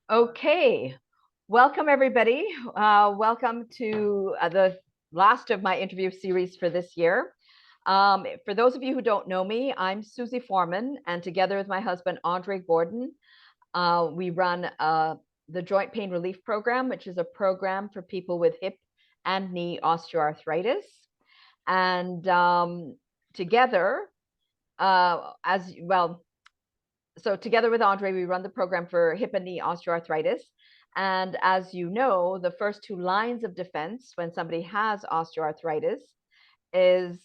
Okay, welcome everybody. Welcome to the last of my interview series for this year. For those of you who don't know me, I'm Susie Foreman, and together with my husband, Andre Gordon, we run the Joint Pain Relief Program, which is a program for people with hip and knee osteoarthritis. And together, as well, so together with Andre, we run the program for hip and knee osteoarthritis. And as you know, the first two lines of defense when somebody has osteoarthritis is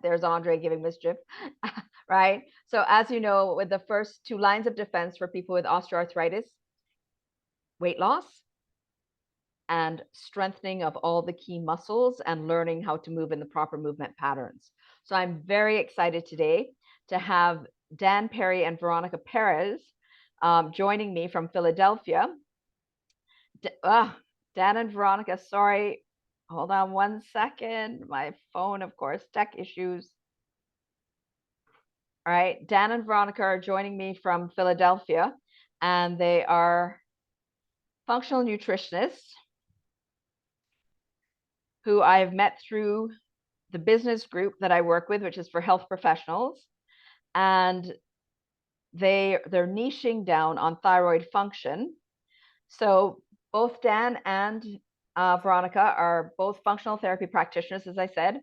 there's Andre giving mischief, right? So as you know, with the first two lines of defense for people with osteoarthritis, weight loss and strengthening of all the key muscles and learning how to move in the proper movement patterns. So I'm very excited today to have Dan Perry and Veronica Perez joining me from Philadelphia. Dan and Veronica, sorry, hold on one second. My phone, of course, tech issues. All right, Dan and Veronica are joining me from Philadelphia, and they are functional nutritionists who I've met through the business group that I work with, which is for health professionals. And they're niching down on thyroid function. So both Dan and Veronica are both functional therapy practitioners, as I said.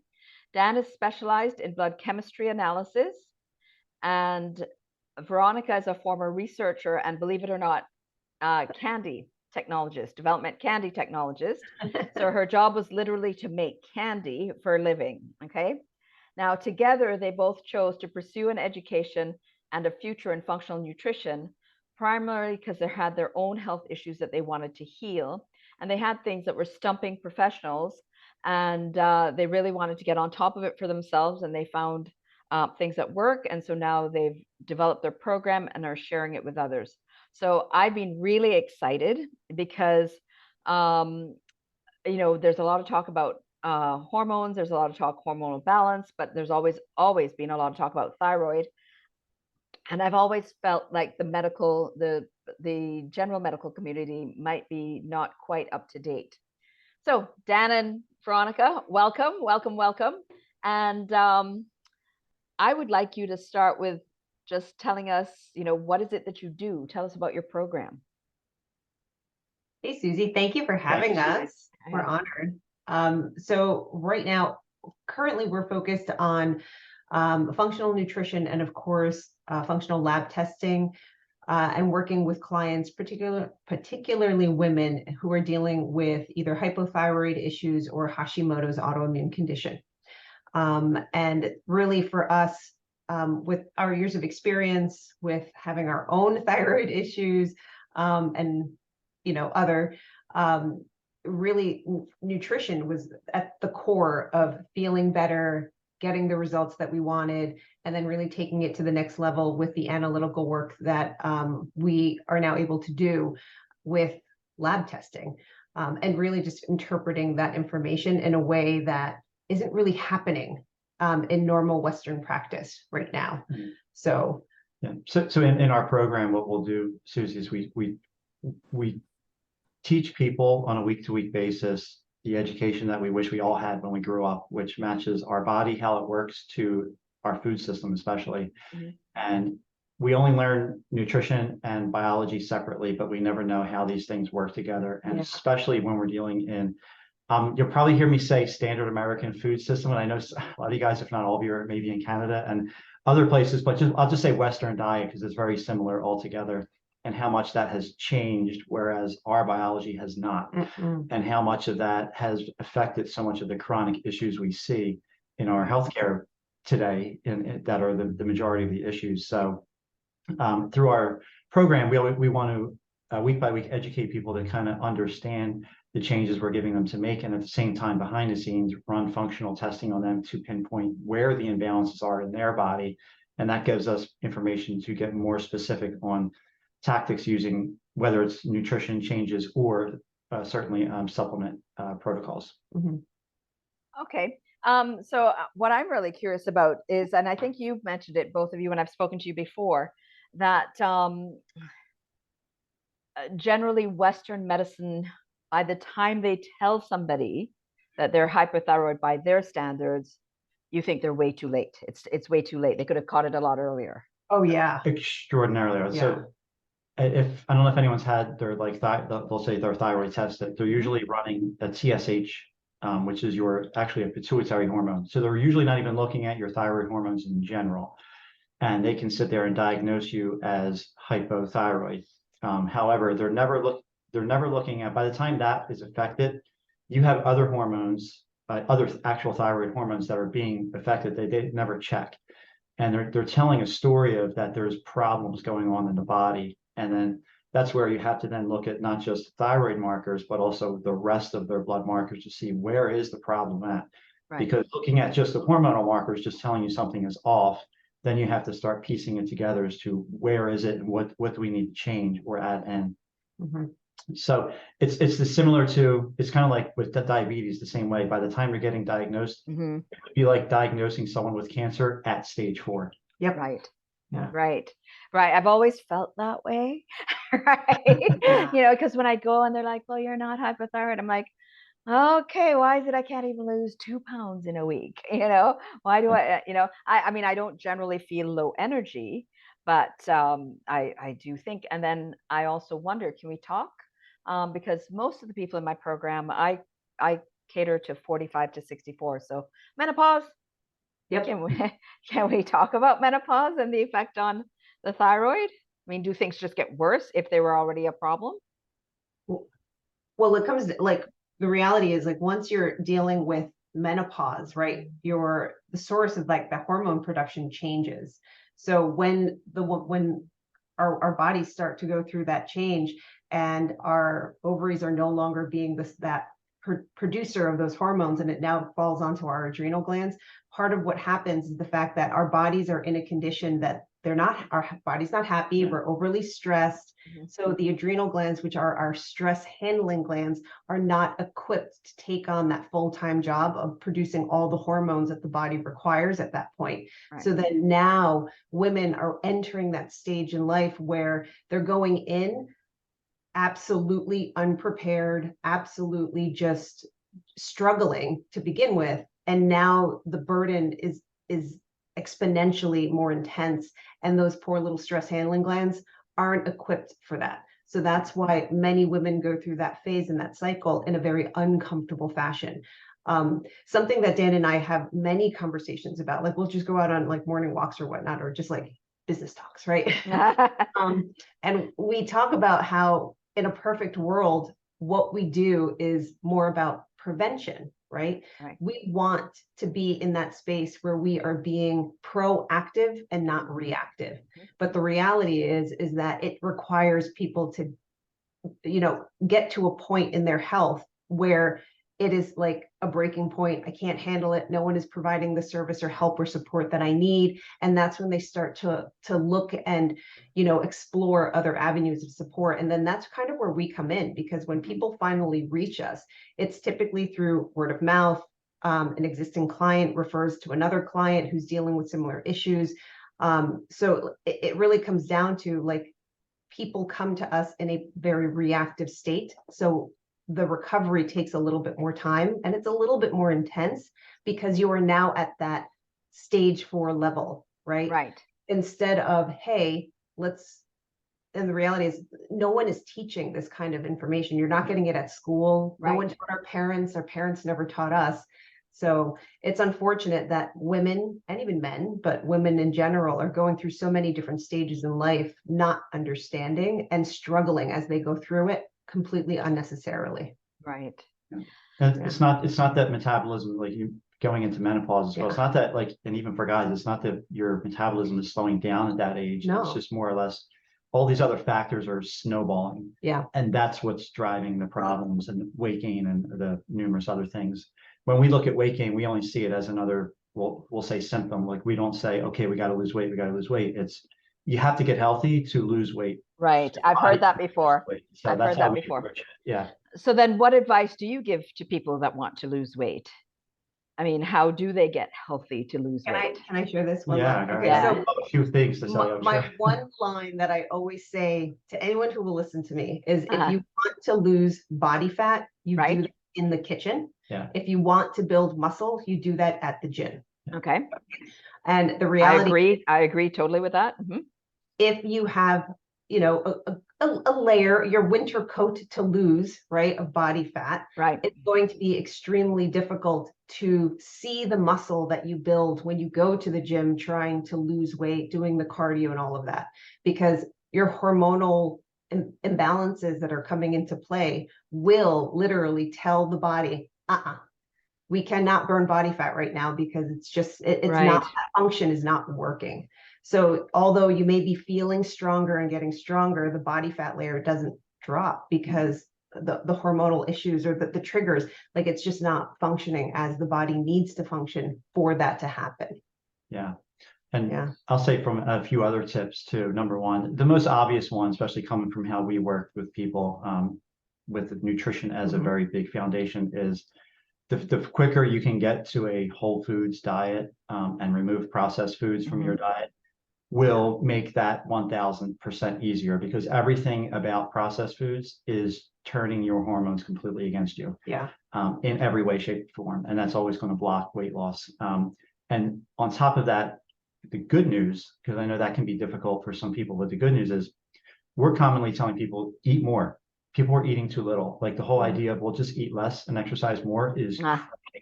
Dan is specialized in blood chemistry analysis, and Veronica is a former researcher and, believe it or not, candy technologist, development candy technologist. So her job was literally to make candy for a living. Okay. Now, together, they both chose to pursue an education and a future in functional nutrition, primarily because they had their own health issues that they wanted to heal. And they had things that were stumping professionals, and they really wanted to get on top of it for themselves. And they found things that work. And so now they've developed their program and are sharing it with others. So I've been really excited because, there's a lot of talk about hormones. There's a lot of talk hormonal balance, but there's always been a lot of talk about thyroid. And I've always felt like the general medical community might be not quite up to date. So Dan and Veronica, welcome. And I would like you to start with just telling us, what is it that you do? Tell us about your program. Hey, Susie, thank you for having us. We're honored. So right now, currently we're focused on functional nutrition and of course, functional lab testing and working with clients, particularly women who are dealing with either hypothyroid issues or Hashimoto's autoimmune condition. And really for us, with our years of experience with having our own thyroid issues and other really nutrition was at the core of feeling better, getting the results that we wanted, and then really taking it to the next level with the analytical work that we are now able to do with lab testing, and really just interpreting that information in a way that isn't really happening in normal Western practice right now. Mm-hmm. So in our program, what we'll do, Susie, is we teach people on a week-to-week basis the education that we wish we all had when we grew up, which matches our body, how it works, to our food system, especially. Mm-hmm. And we only learn nutrition and biology separately, but we never know how these things work together. And especially when we're dealing in, you'll probably hear me say standard American food system. And I know a lot of you guys, if not all of you, are maybe in Canada and other places, but I'll just say Western diet because it's very similar altogether. And how much that has changed, whereas our biology has not, and how much of that has affected so much of the chronic issues we see in our healthcare today, that are the majority of the issues. So through our program, we want to week by week educate people to kind of understand the changes we're giving them to make, and at the same time, behind the scenes, run functional testing on them to pinpoint where the imbalances are in their body, and that gives us information to get more specific on tactics using whether it's nutrition changes or certainly supplement protocols. Mm-hmm. Okay. So what I'm really curious about is, and I think you've mentioned it, both of you, and I've spoken to you before, that generally Western medicine, by the time they tell somebody that they're hypothyroid by their standards, you think they're way too late. It's way too late. They could have caught it a lot earlier. Oh yeah. Extraordinarily. Yeah. So if I don't know if anyone's had their like they'll say their thyroid tested, they're usually running a TSH, which is your actually a pituitary hormone. So they're usually not even looking at your thyroid hormones in general, and they can sit there and diagnose you as hypothyroid. However, they're never looking at, by the time that is affected, you have other hormones, other actual thyroid hormones that are being affected. They never check, and they're telling a story of that there's problems going on in the body, and then that's where you have to then look at not just thyroid markers but also the rest of their blood markers to see where is the problem at. Right. Because looking at just the hormonal markers just telling you something is off, then you have to start piecing it together as to where is it and what do we need to change or add in. Mhm. So it's similar to, it's kind of like with the diabetes, the same way. By the time you're getting diagnosed, Mhm. it would be like diagnosing someone with cancer at stage 4. Yep. Right. Yeah. Right. I've always felt that way. Right. Yeah. You know, because when I go and they're like, well, you're not hypothyroid, I'm like, okay, why is it I can't even lose 2 pounds in a week? You know, why do I, I mean, I don't generally feel low energy, but I do think, and then I also wonder, can we talk? Because most of the people in my program, I cater to 45 to 64. So menopause. Yep. Can we talk about menopause and the effect on the thyroid? I mean, do things just get worse if they were already a problem? Well, it comes like the reality is like once you're dealing with menopause, right? The source of like the hormone production changes. So when our bodies start to go through that change and our ovaries are no longer being that producer of those hormones, and it now falls onto our adrenal glands. Part of what happens is the fact that our bodies are in a condition that our body's not happy. Yeah. We're overly stressed. Mhm. So the adrenal glands, which are our stress handling glands, are not equipped to take on that full-time job of producing all the hormones that the body requires at that point. Right. So then now women are entering that stage in life where they're going in absolutely unprepared, absolutely just struggling to begin with. And now the burden is exponentially more intense. And those poor little stress handling glands aren't equipped for that. So that's why many women go through that phase and that cycle in a very uncomfortable fashion. Something that Dan and I have many conversations about, like we'll just go out on like morning walks or whatnot, or just like business talks, right? And we talk about how in a perfect world, what we do is more about prevention, right? Right. We want to be in that space where we are being proactive and not reactive. But the reality is that it requires people to, get to a point in their health where it is like a breaking point. I can't handle it. No one is providing the service or help or support that I need. And that's when they start to look and, explore other avenues of support. And then that's kind of where we come in, because when people finally reach us, it's typically through word of mouth. An existing client refers to another client who's dealing with similar issues. So it really comes down to like, people come to us in a very reactive state. So the recovery takes a little bit more time and it's a little bit more intense because you are now at that stage 4 level, right? Right. Instead of, hey, and the reality is no one is teaching this kind of information. You're not getting it at school. Right. No one taught our parents never taught us. So it's unfortunate that women, and even men, but women in general, are going through so many different stages in life, not understanding and struggling as they go through it completely unnecessarily. Right. And Yeah. it's not that metabolism, like you going into menopause as well. It's not that like, and even for guys, it's not that your metabolism is slowing down at that age. No. It's just more or less all these other factors are snowballing. Yeah. And that's what's driving the problems and weight gain and the numerous other things. When we look at weight gain, we only see it as another, we'll say symptom. Like we don't say, okay, we got to lose weight. It's you have to get healthy to lose weight. Right. I've heard that before. So I've that's heard that how we before. approach it. Yeah. So then what advice do you give to people that want to lose weight? I mean, how do they get healthy to lose weight? Can I share this one Yeah, line? go Okay, ahead. Yeah. A few things to say, I'm my sure. one line that I always say to anyone who will listen to me is if Uh-huh. you want to lose body fat, you Right. do that in the kitchen. Yeah. If you want to build muscle, you do that at the gym. Okay. And the reality, I agree totally with that. if you have, you know, a layer, your winter coat to lose, right, of body fat, Right. it's going to be extremely difficult to see the muscle that you build when you go to the gym trying to lose weight, doing the cardio and all of that, because your hormonal imbalances that are coming into play will literally tell the body, we cannot burn body fat right now because it's just, it's Right. not, that function is not working. So although you may be feeling stronger and getting stronger, the body fat layer doesn't drop because the hormonal issues or the triggers, like it's just not functioning as the body needs to function for that to happen. Yeah. And Yeah. I'll say from a few other tips too. Number one, the most obvious one, especially coming from how we work with people with nutrition as a very big foundation, is the quicker you can get to a whole foods diet and remove processed foods from your diet will make that 1000% easier, because everything about processed foods is turning your hormones completely against you. Yeah. In every way, shape, or form. And that's always going to block weight loss. And on top of that, the good news, because I know that can be difficult for some people, but the good news is we're commonly telling people eat more. People are eating too little. Like the whole idea of, well, just eat less and exercise more is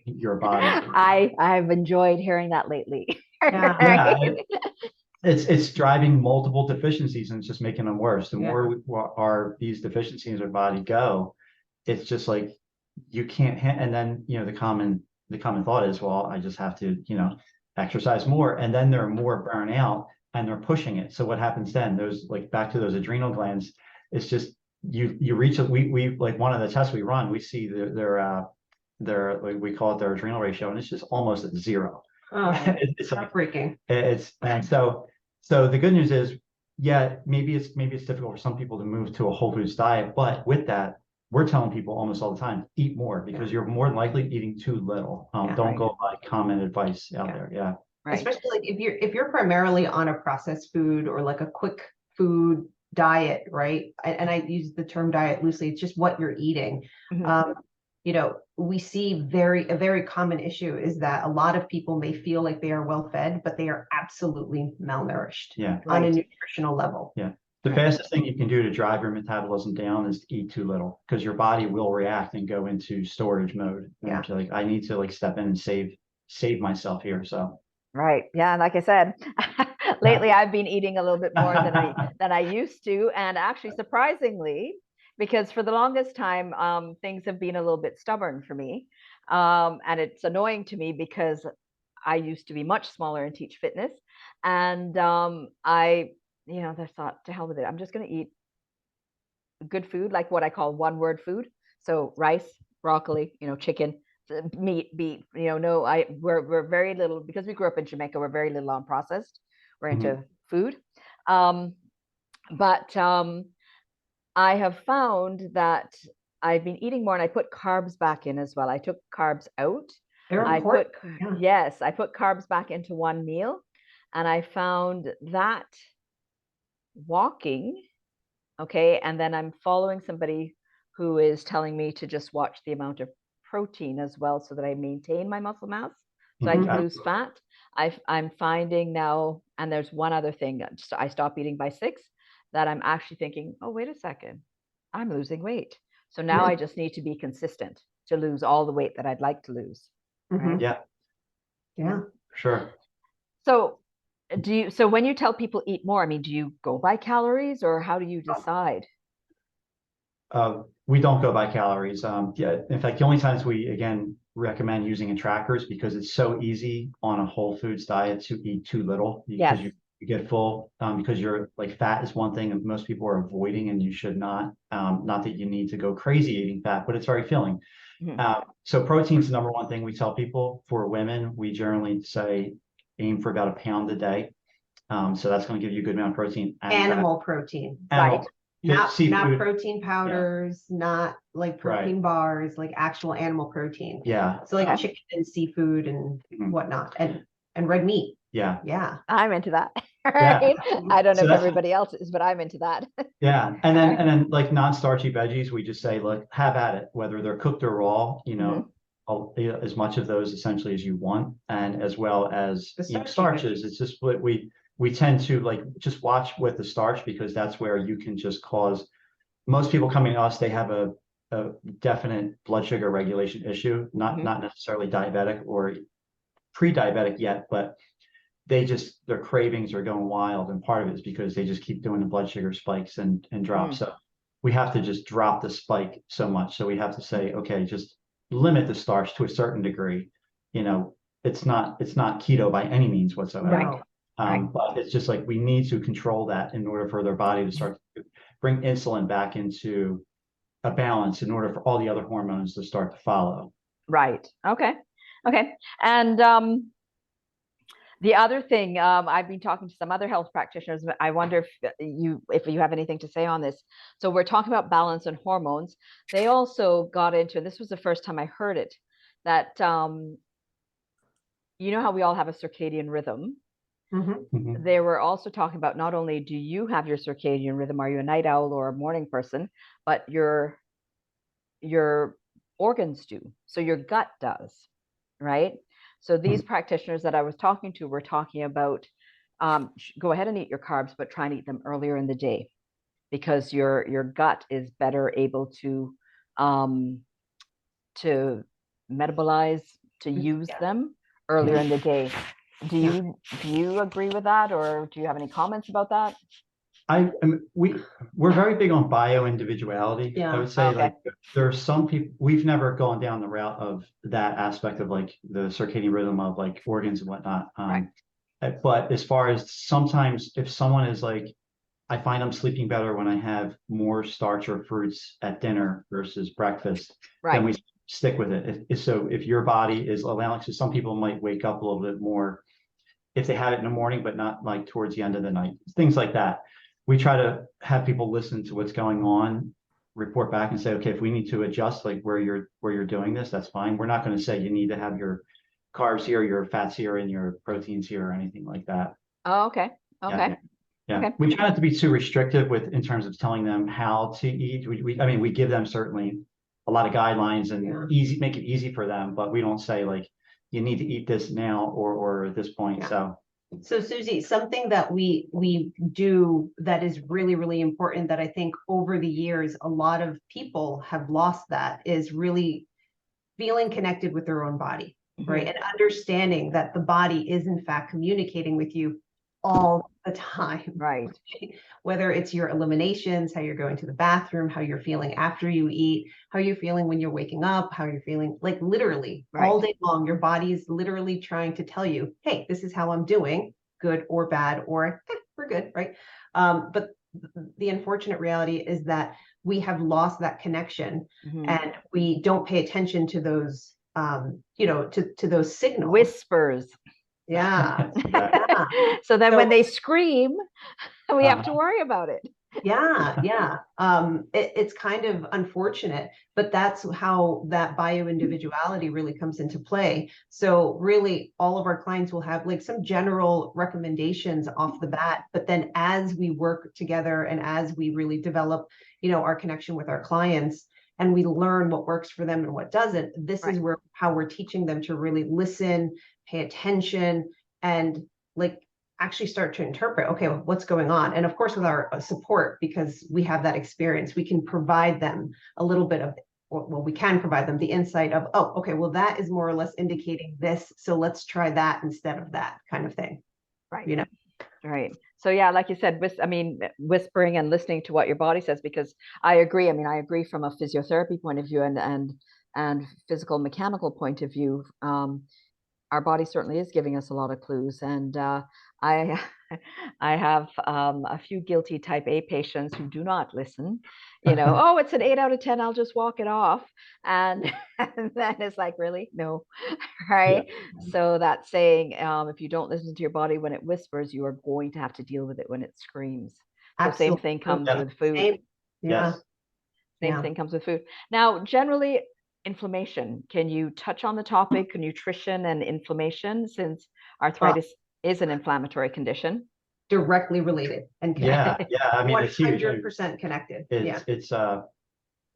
your body. I've enjoyed hearing that lately. Yeah, it's driving multiple deficiencies and it's just making them worse. The more these deficiencies in our body go, it's just like you can't. And then the common thought is, well, I just have to exercise more, and then they're more burnout and they're pushing it. So what happens then? Those, like, back to those adrenal glands. It's just you reach it. We like one of the tests we run, we see their like, we call it their adrenal ratio, and it's just almost at zero. It's heartbreaking. And so the good news is, yeah, maybe it's difficult for some people to move to a whole foods diet, but with that, we're telling people almost all the time, eat more, because you're more than likely eating too little. Don't go by common advice out there. Yeah. Right. Especially like if you're primarily on a processed food or like a quick food diet, right? And I use the term diet loosely. It's just what you're eating. We see a very common issue is that a lot of people may feel like they are well fed, but they are absolutely malnourished on a nutritional level. Yeah. The fastest thing you can do to drive your metabolism down is to eat too little, because your body will react and go into storage mode. Like, I need to step in and save myself here. So. Right. Yeah. Like I said, lately I've been eating a little bit more than I used to. And actually, surprisingly, because for the longest time, things have been a little bit stubborn for me. And it's annoying to me because I used to be much smaller and teach fitness. And I thought, to hell with it. I'm just going to eat good food, like what I call one word food. So rice, broccoli, chicken, meat, beef, we're very little, because we grew up in Jamaica, we're very little on processed. We're into food. But I have found that I've been eating more, and I put carbs back in as well. I took carbs out. I put carbs back into one meal, and I found that walking. Okay. And then I'm following somebody who is telling me to just watch the amount of protein as well, so that I maintain my muscle mass, so I can lose fat. I'm finding now, and there's one other thing, I stop eating by 6, that I'm actually thinking, oh, wait a second, I'm losing weight. So now I just need to be consistent to lose all the weight that I'd like to lose. Right? Yeah. For sure. So so when you tell people eat more, I mean, do you go by calories, or how do you decide? We don't go by calories. In fact, the only times we, again, recommend using a tracker is because it's so easy on a whole foods diet to eat too little, because you get full, because you're like, fat is one thing that most people are avoiding, and you should not. Not that you need to go crazy eating fat, but it's very filling. So protein is the number one thing we tell people. For women, we generally say aim for about 1 pound a day. So that's going to give you a good amount of protein. Animal protein. Right. not seafood. protein powders, not like protein bars, like actual animal protein. Yeah. So like chicken and seafood and whatnot, and red meat. Yeah. Yeah. I'm into that. Yeah. I don't know So if that's- everybody else is, but I'm into that. Yeah. And then like non-starchy veggies, we just say, look, have at it, whether they're cooked or raw, you know, as much of those essentially as you want, and as well as starches. It's just what we tend to like just watch with the starch, because that's where you can just cause most people coming to us, they have a definite blood sugar regulation issue, not necessarily diabetic or pre-diabetic yet, but their cravings are going wild, and part of it is because they just keep doing the blood sugar spikes and drops. So we have to just drop the spike so much. So we have to say, okay, just limit the starch to a certain degree. You know, it's not keto by any means whatsoever. But it's just like we need to control that in order for their body to start to bring insulin back into a balance, in order for all the other hormones to start to follow. Right. Okay. And the other thing, I've been talking to some other health practitioners. I wonder if you have anything to say on this. So we're talking about balance and hormones. They also got into, and this was the first time I heard it, that you know how we all have a circadian rhythm. They were also talking about not only do you have your circadian rhythm, are you a night owl or a morning person, but your organs do. So your gut does, right? So these practitioners that I was talking to were talking about go ahead and eat your carbs, but try and eat them earlier in the day, because your gut is better able to metabolize, to use them earlier in the day. Do you agree with that, or do you have any comments about that? We're very big on bio individuality. I would say like there are some people, we've never gone down the route of that aspect of like the circadian rhythm of like organs and whatnot. But as far as sometimes if someone is like, I find I'm sleeping better when I have more starch or fruits at dinner versus breakfast, then we stick with it. So if your body is allowing, so some people might wake up a little bit more if they had it in the morning, but not like towards the end of the night, things like that. We try to have people listen to what's going on, report back and say, okay, if we need to adjust like where you're doing this, that's fine. We're not going to say you need to have your carbs here, your fats here, and your proteins here, or anything like that. Oh, okay. Yeah. We try not to be too restrictive in terms of telling them how to eat. We give them certainly a lot of guidelines and make it easy for them, but we don't say like you need to eat this now or at this point. So Susie, something that we do that is really, really important that I think over the years, a lot of people have lost, that is really feeling connected with their own body, right? And understanding that the body is in fact communicating with you all the time, right? Whether it's your eliminations, how you're going to the bathroom, how you're feeling after you eat, how you're feeling when you're waking up, how you're feeling, like literally all day long, your body is literally trying to tell you, hey, this is how I'm doing, good or bad, or we're good, right? But the unfortunate reality is that we have lost that connection, and we don't pay attention to those, to those signals. Whispers. Yeah. So then when they scream, we have to worry about it. It's kind of unfortunate, but that's how that bio individuality really comes into play. So really all of our clients will have like some general recommendations off the bat, but then as we work together and as we really develop, our connection with our clients, and we learn what works for them and what doesn't, this is how we're teaching them to really listen, pay attention, and like actually start to interpret, okay, well, what's going on? And of course, with our support, because we have that experience, we can provide them a little bit of, we can provide them the insight of, oh, okay, well, that is more or less indicating this. So let's try that instead of that kind of thing. Right. Right. So yeah, like you said, whispering and listening to what your body says, because I agree. I agree from a physiotherapy point of view and physical mechanical point of view. Our body certainly is giving us a lot of clues, and I have a few guilty type A patients who do not listen. Oh, it's an 8 out of 10. I'll just walk it off, and then it's like, really, no, right? Yeah. So that's saying, if you don't listen to your body when it whispers, you are going to have to deal with it when it screams. The same thing comes with food. Yeah. Yes. Same thing comes with food. Now, generally, inflammation. Can you touch on the topic nutrition and inflammation, since arthritis is an inflammatory condition? Directly related and connected. Yeah. I mean, it's huge. 100% connected. It's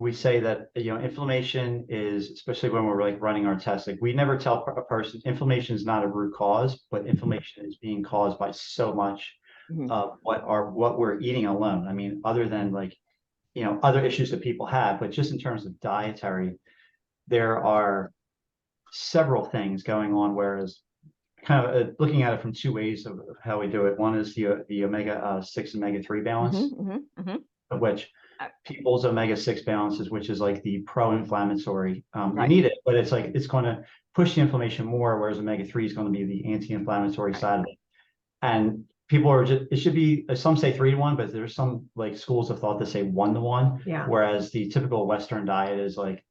we say that, inflammation is, especially when we're like running our tests, like we never tell a person inflammation is not a root cause, but inflammation is being caused by so much of what we're eating alone. I mean, other than like, other issues that people have, but just in terms of dietary, there are several things going on. Whereas kind of looking at it from two ways of how we do it. One is the omega 6 omega 3 balance, of which people's omega-6 balances, which is like the pro-inflammatory. You need it, but it's like it's going to push the inflammation more, whereas omega-3 is going to be the anti-inflammatory side of it. And people are just, it should be, some say 3-to-1, but there's some like schools of thought that say 1-to-1. Whereas the typical Western diet is like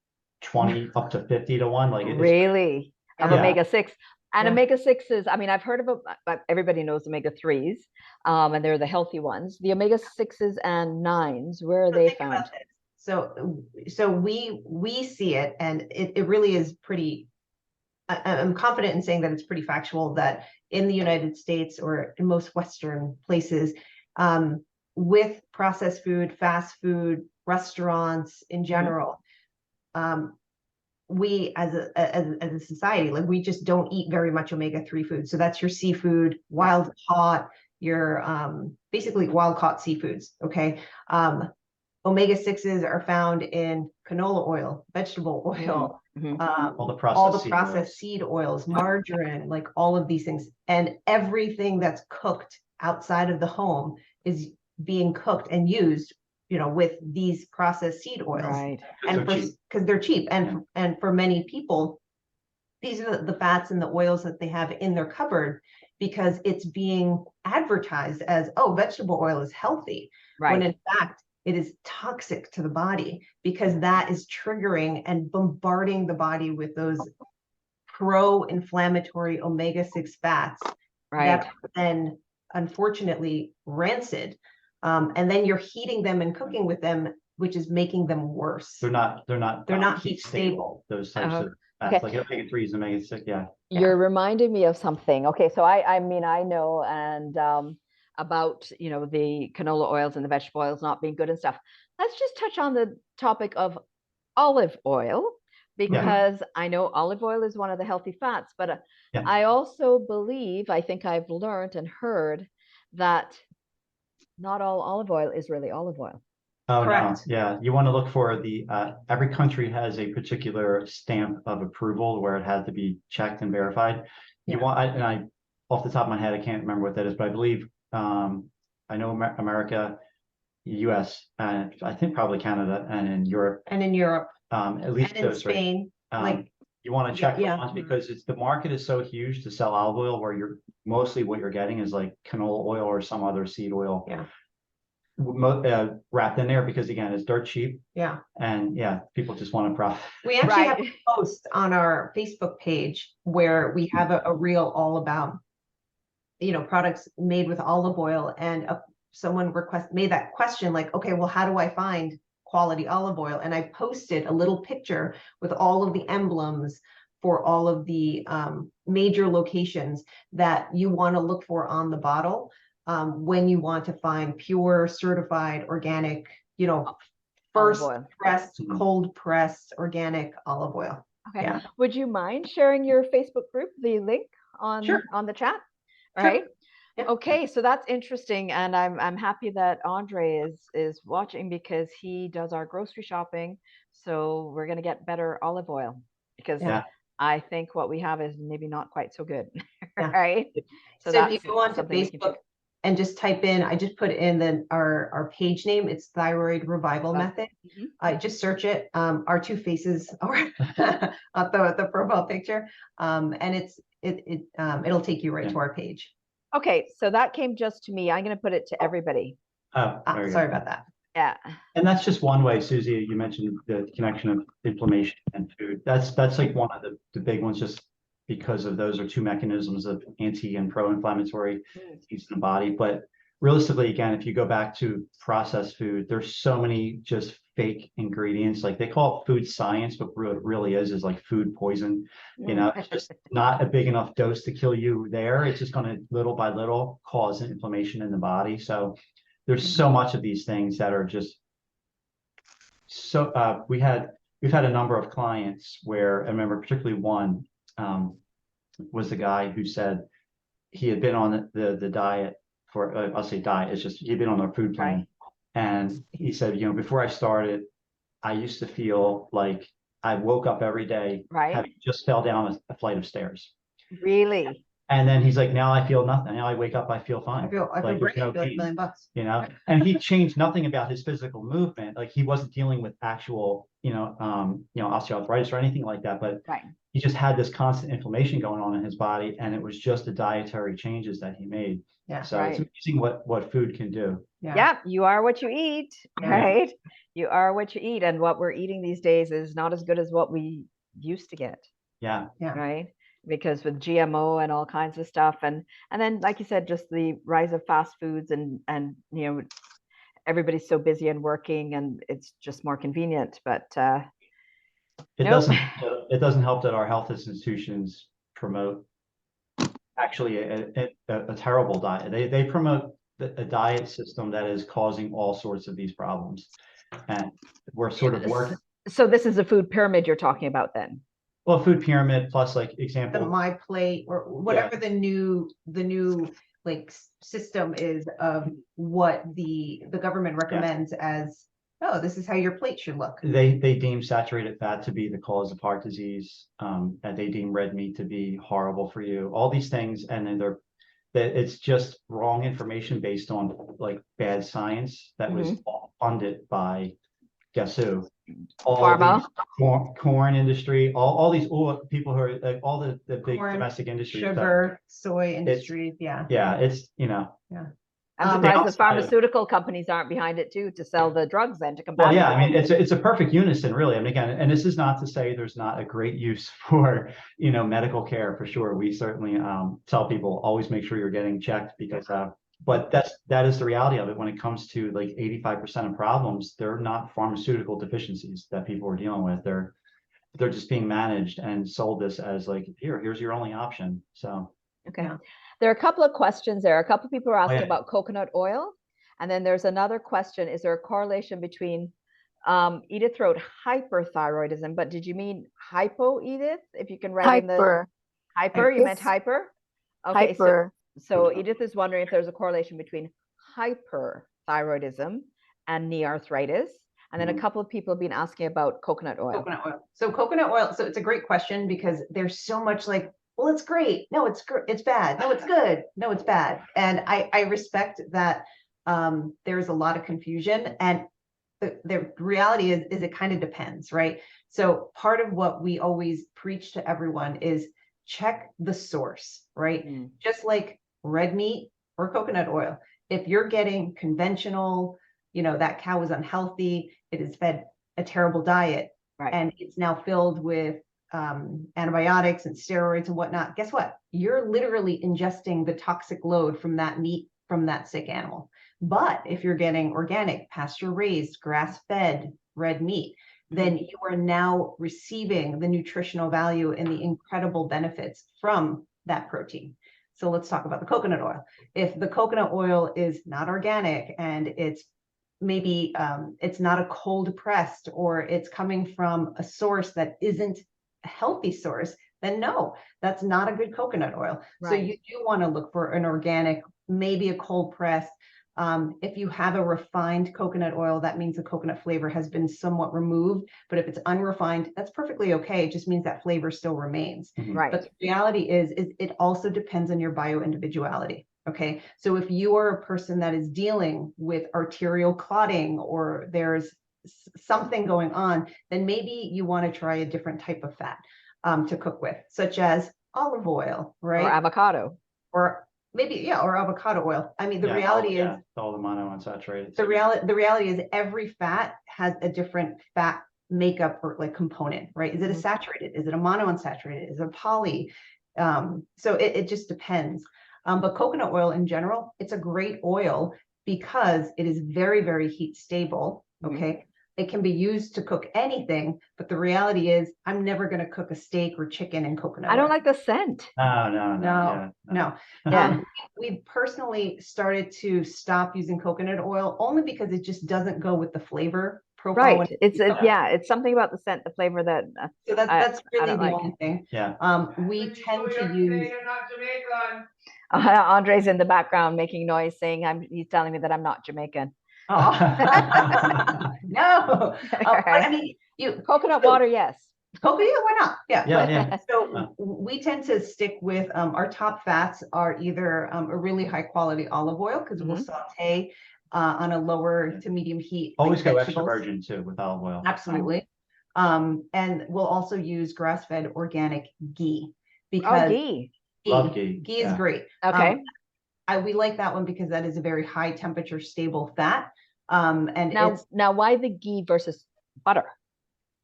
20 up to 50-to-1. Like really of omega-6. And omega-6s, I mean, I've heard of everybody knows omega-3s, and they're the healthy ones. The omega-6s and 9s, where are they found? So we see it, and it really is pretty, I'm confident in saying that it's pretty factual that in the United States or in most Western places, with processed food, fast food, restaurants in general, we as a society, like we just don't eat very much omega-3 food. So that's your seafood, wild caught, your basically wild caught seafoods. Okay. Omega-6s are found in canola oil, vegetable oil, all the processed seed oils, margarine, like all of these things. And everything that's cooked outside of the home is being cooked and used, with these processed seed oils. Right. And because they're cheap. And for many people, these are the fats and the oils that they have in their cupboard, because it's being advertised as, oh, vegetable oil is healthy. Right. When in fact, it is toxic to the body, because that is triggering and bombarding the body with those pro-inflammatory omega-6 fats that are then unfortunately rancid. And then you're heating them and cooking with them, which is making them worse. They're not heat stable. Those types of fats, like omega-3s, omega-6. You're reminding me of something. Okay, so I mean, I know and about the canola oils and the vegetable oils not being good and stuff. Let's just touch on the topic of olive oil, because I know olive oil is one of the healthy fats, but I also believe, I think I've learned and heard that not all olive oil is really olive oil. Oh, correct. No. Yeah. You want to look for every country has a particular stamp of approval where it has to be checked and verified. You want, and I, off the top of my head, I can't remember what that is, but I believe, I know America, US, and I think probably Canada, and in Europe. At least and in Spain. You want to check ones, because the market is so huge to sell olive oil, where you're mostly what you're getting is like canola oil or some other seed oil. Wrapped in there, because again, it's dirt cheap. And people just want to profit. We actually have a post on our Facebook page where we have a reel all about products made with olive oil, and someone made that question, like, okay, well, how do I find quality olive oil? And I posted a little picture with all of the emblems for all of the major locations that you want to look for on the bottle when you want to find pure, certified, organic, first pressed, cold pressed organic olive oil. Okay. Would you mind sharing your Facebook group, the link on the chat? Right. Okay, so that's interesting, and I'm happy that Andre is watching, because he does our grocery shopping. So we're going to get better olive oil, because I think what we have is maybe not quite so good. Right. So if you go onto Facebook and just type in, I just put in our page name. It's Thyroid Revival Method. Just search it. Our two faces are at the profile picture, and it'll take you right to our page. Okay, so that came just to me. I'm going to put it to everybody. Sorry about that. Yeah. And that's just one way, Susie. You mentioned the connection of inflammation and food. That's like one of the big ones, just because of those are two mechanisms of anti and pro-inflammatory things in the body. But realistically, again, if you go back to processed food, there's so many just fake ingredients. Like they call it food science, but what it really is like food poison. You know, it's just not a big enough dose to kill you there. It's just going to little by little cause inflammation in the body. So there's so much of these things that are just so we've had a number of clients where I remember particularly one was the guy who said he had been on the diet for I'll say diet, it's just he'd been on a food plan. Right. And he said, you know, before I started, I used to feel like I woke up every day Right. having just fell down a flight of stairs. Really? And then he's like, now I feel nothing. Now I wake up, I feel fine. I feel like great. there's no I feel like pain, $1,000,000. you know. And he changed nothing about his physical movement. Like he wasn't dealing with actual, osteoarthritis or anything like that. But Right. he just had this constant inflammation going on in his body, and it was just the dietary changes that he made. Yeah. So Right. it's amazing what food can do. Yeah, you are what you eat, Yeah. right? You are what you eat, and what we're eating these days is not as good as what we used to get, Yeah. right? Because with GMO and all kinds of stuff, and then like you said, just the rise of fast foods, and you know, everybody's so busy and working, and it's just more convenient. But It nope. doesn't help that our health institutions promote actually a terrible diet. They promote a diet system that is causing all sorts of these problems, and we're sort of working. So this is a food pyramid you're talking about, then? Well, food pyramid plus like The example. My Plate or whatever the new like system is of what the government recommends as, oh, this is how your plate should look. They deem saturated fat to be the cause of heart disease, and they deem red meat to be horrible for you. All these things, and then it's just wrong information based on like bad science that was all funded by guess who? All Pharma. the corn industry, all these people who are like all the big Corn, domestic industries. Sugar, soy industries. Yeah, it's I'm surprised the pharmaceutical companies aren't behind it too, to sell the drugs then to combat. Well, yeah, I mean, it's a perfect unison, really. I mean, again, and this is not to say there's not a great use for, medical care for sure. We certainly tell people always make sure you're getting checked because, but that is the reality of it. When it comes to like 85% of problems, they're not pharmaceutical deficiencies that people are dealing with. They're just being managed and sold this as like, here's your only option. So. Okay. Yeah. There are a couple of questions there. A couple of people are asking about coconut oil. And then there's another question. Is there a correlation between Edith wrote hyperthyroidism, but did you mean hypo, Edith? If you can write in the hyper, you meant hyper? Okay, hyper. So Edith is wondering if there's a correlation between hyperthyroidism and knee arthritis. And then a couple of people have been asking about coconut oil. So coconut oil. So it's a great question because there's so much like, well, it's great. No, it's bad. No, it's good. No, it's bad. And I respect that there's a lot of confusion, and the reality is it kind of depends, right? So part of what we always preach to everyone is check the source, right? Just like red meat or coconut oil. If you're getting conventional, that cow is unhealthy, it is fed a terrible diet, right, and it's now filled with antibiotics and steroids and whatnot, guess what? You're literally ingesting the toxic load from that meat from that sick animal. But if you're getting organic, pasture raised, grass fed red meat, then you are now receiving the nutritional value and the incredible benefits from that protein. So let's talk about the coconut oil. If the coconut oil is not organic and it's maybe it's not a cold pressed, or it's coming from a source that isn't a healthy source, then no, that's not a good coconut oil. Right. So you do want to look for an organic, maybe a cold pressed. If you have a refined coconut oil, that means the coconut flavor has been somewhat removed. But if it's unrefined, that's perfectly okay. It just means that flavor still remains. Right. But the reality is it also depends on your bio-individuality. Okay. So if you are a person that is dealing with arterial clotting, or there's something going on, then maybe you want to try a different type of fat to cook with, such as olive oil, right? Or avocado. Or maybe, or avocado oil. I mean, the reality is all the monounsaturated. The reality is every fat has a different fat makeup or like component, right? Is it a saturated? Is it a monounsaturated? Is it a poly? So it just depends. But coconut oil in general, it's a great oil because it is very, very heat stable. Okay. It can be used to cook anything, but the reality is I'm never going to cook a steak or chicken in coconut oil. I don't like the scent. No. We've personally started to stop using coconut oil only because it just doesn't go with the flavor profile. Right. It's something about the scent, the flavor that. So that's really the like. only thing. Yeah. We tend to use. Andre's in the background making noise, saying he's telling me that I'm not Jamaican. Oh. No. But I mean, coconut water, yes. Coconut, yeah, why not? Yeah. So we tend to stick with our top fats are either a really high quality olive oil because we'll saute on a lower to medium heat. Always go extra virgin too with olive oil. Absolutely. And we'll also use grass-fed organic ghee because ghee. Love ghee. Ghee is great. Okay. We like that one because that is a very high temperature stable fat. And now why the ghee versus butter?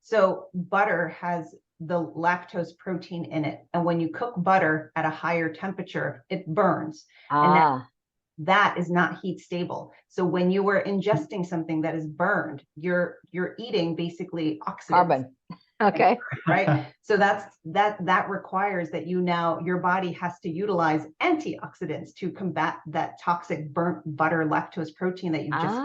So butter has the lactose protein in it. And when you cook butter at a higher temperature, it burns. And that is not heat stable. So when you are ingesting something that is burned, you're eating basically oxidants. Carbon. Okay. Right. So that requires that your body has to utilize antioxidants to combat that toxic burnt butter lactose protein that you just.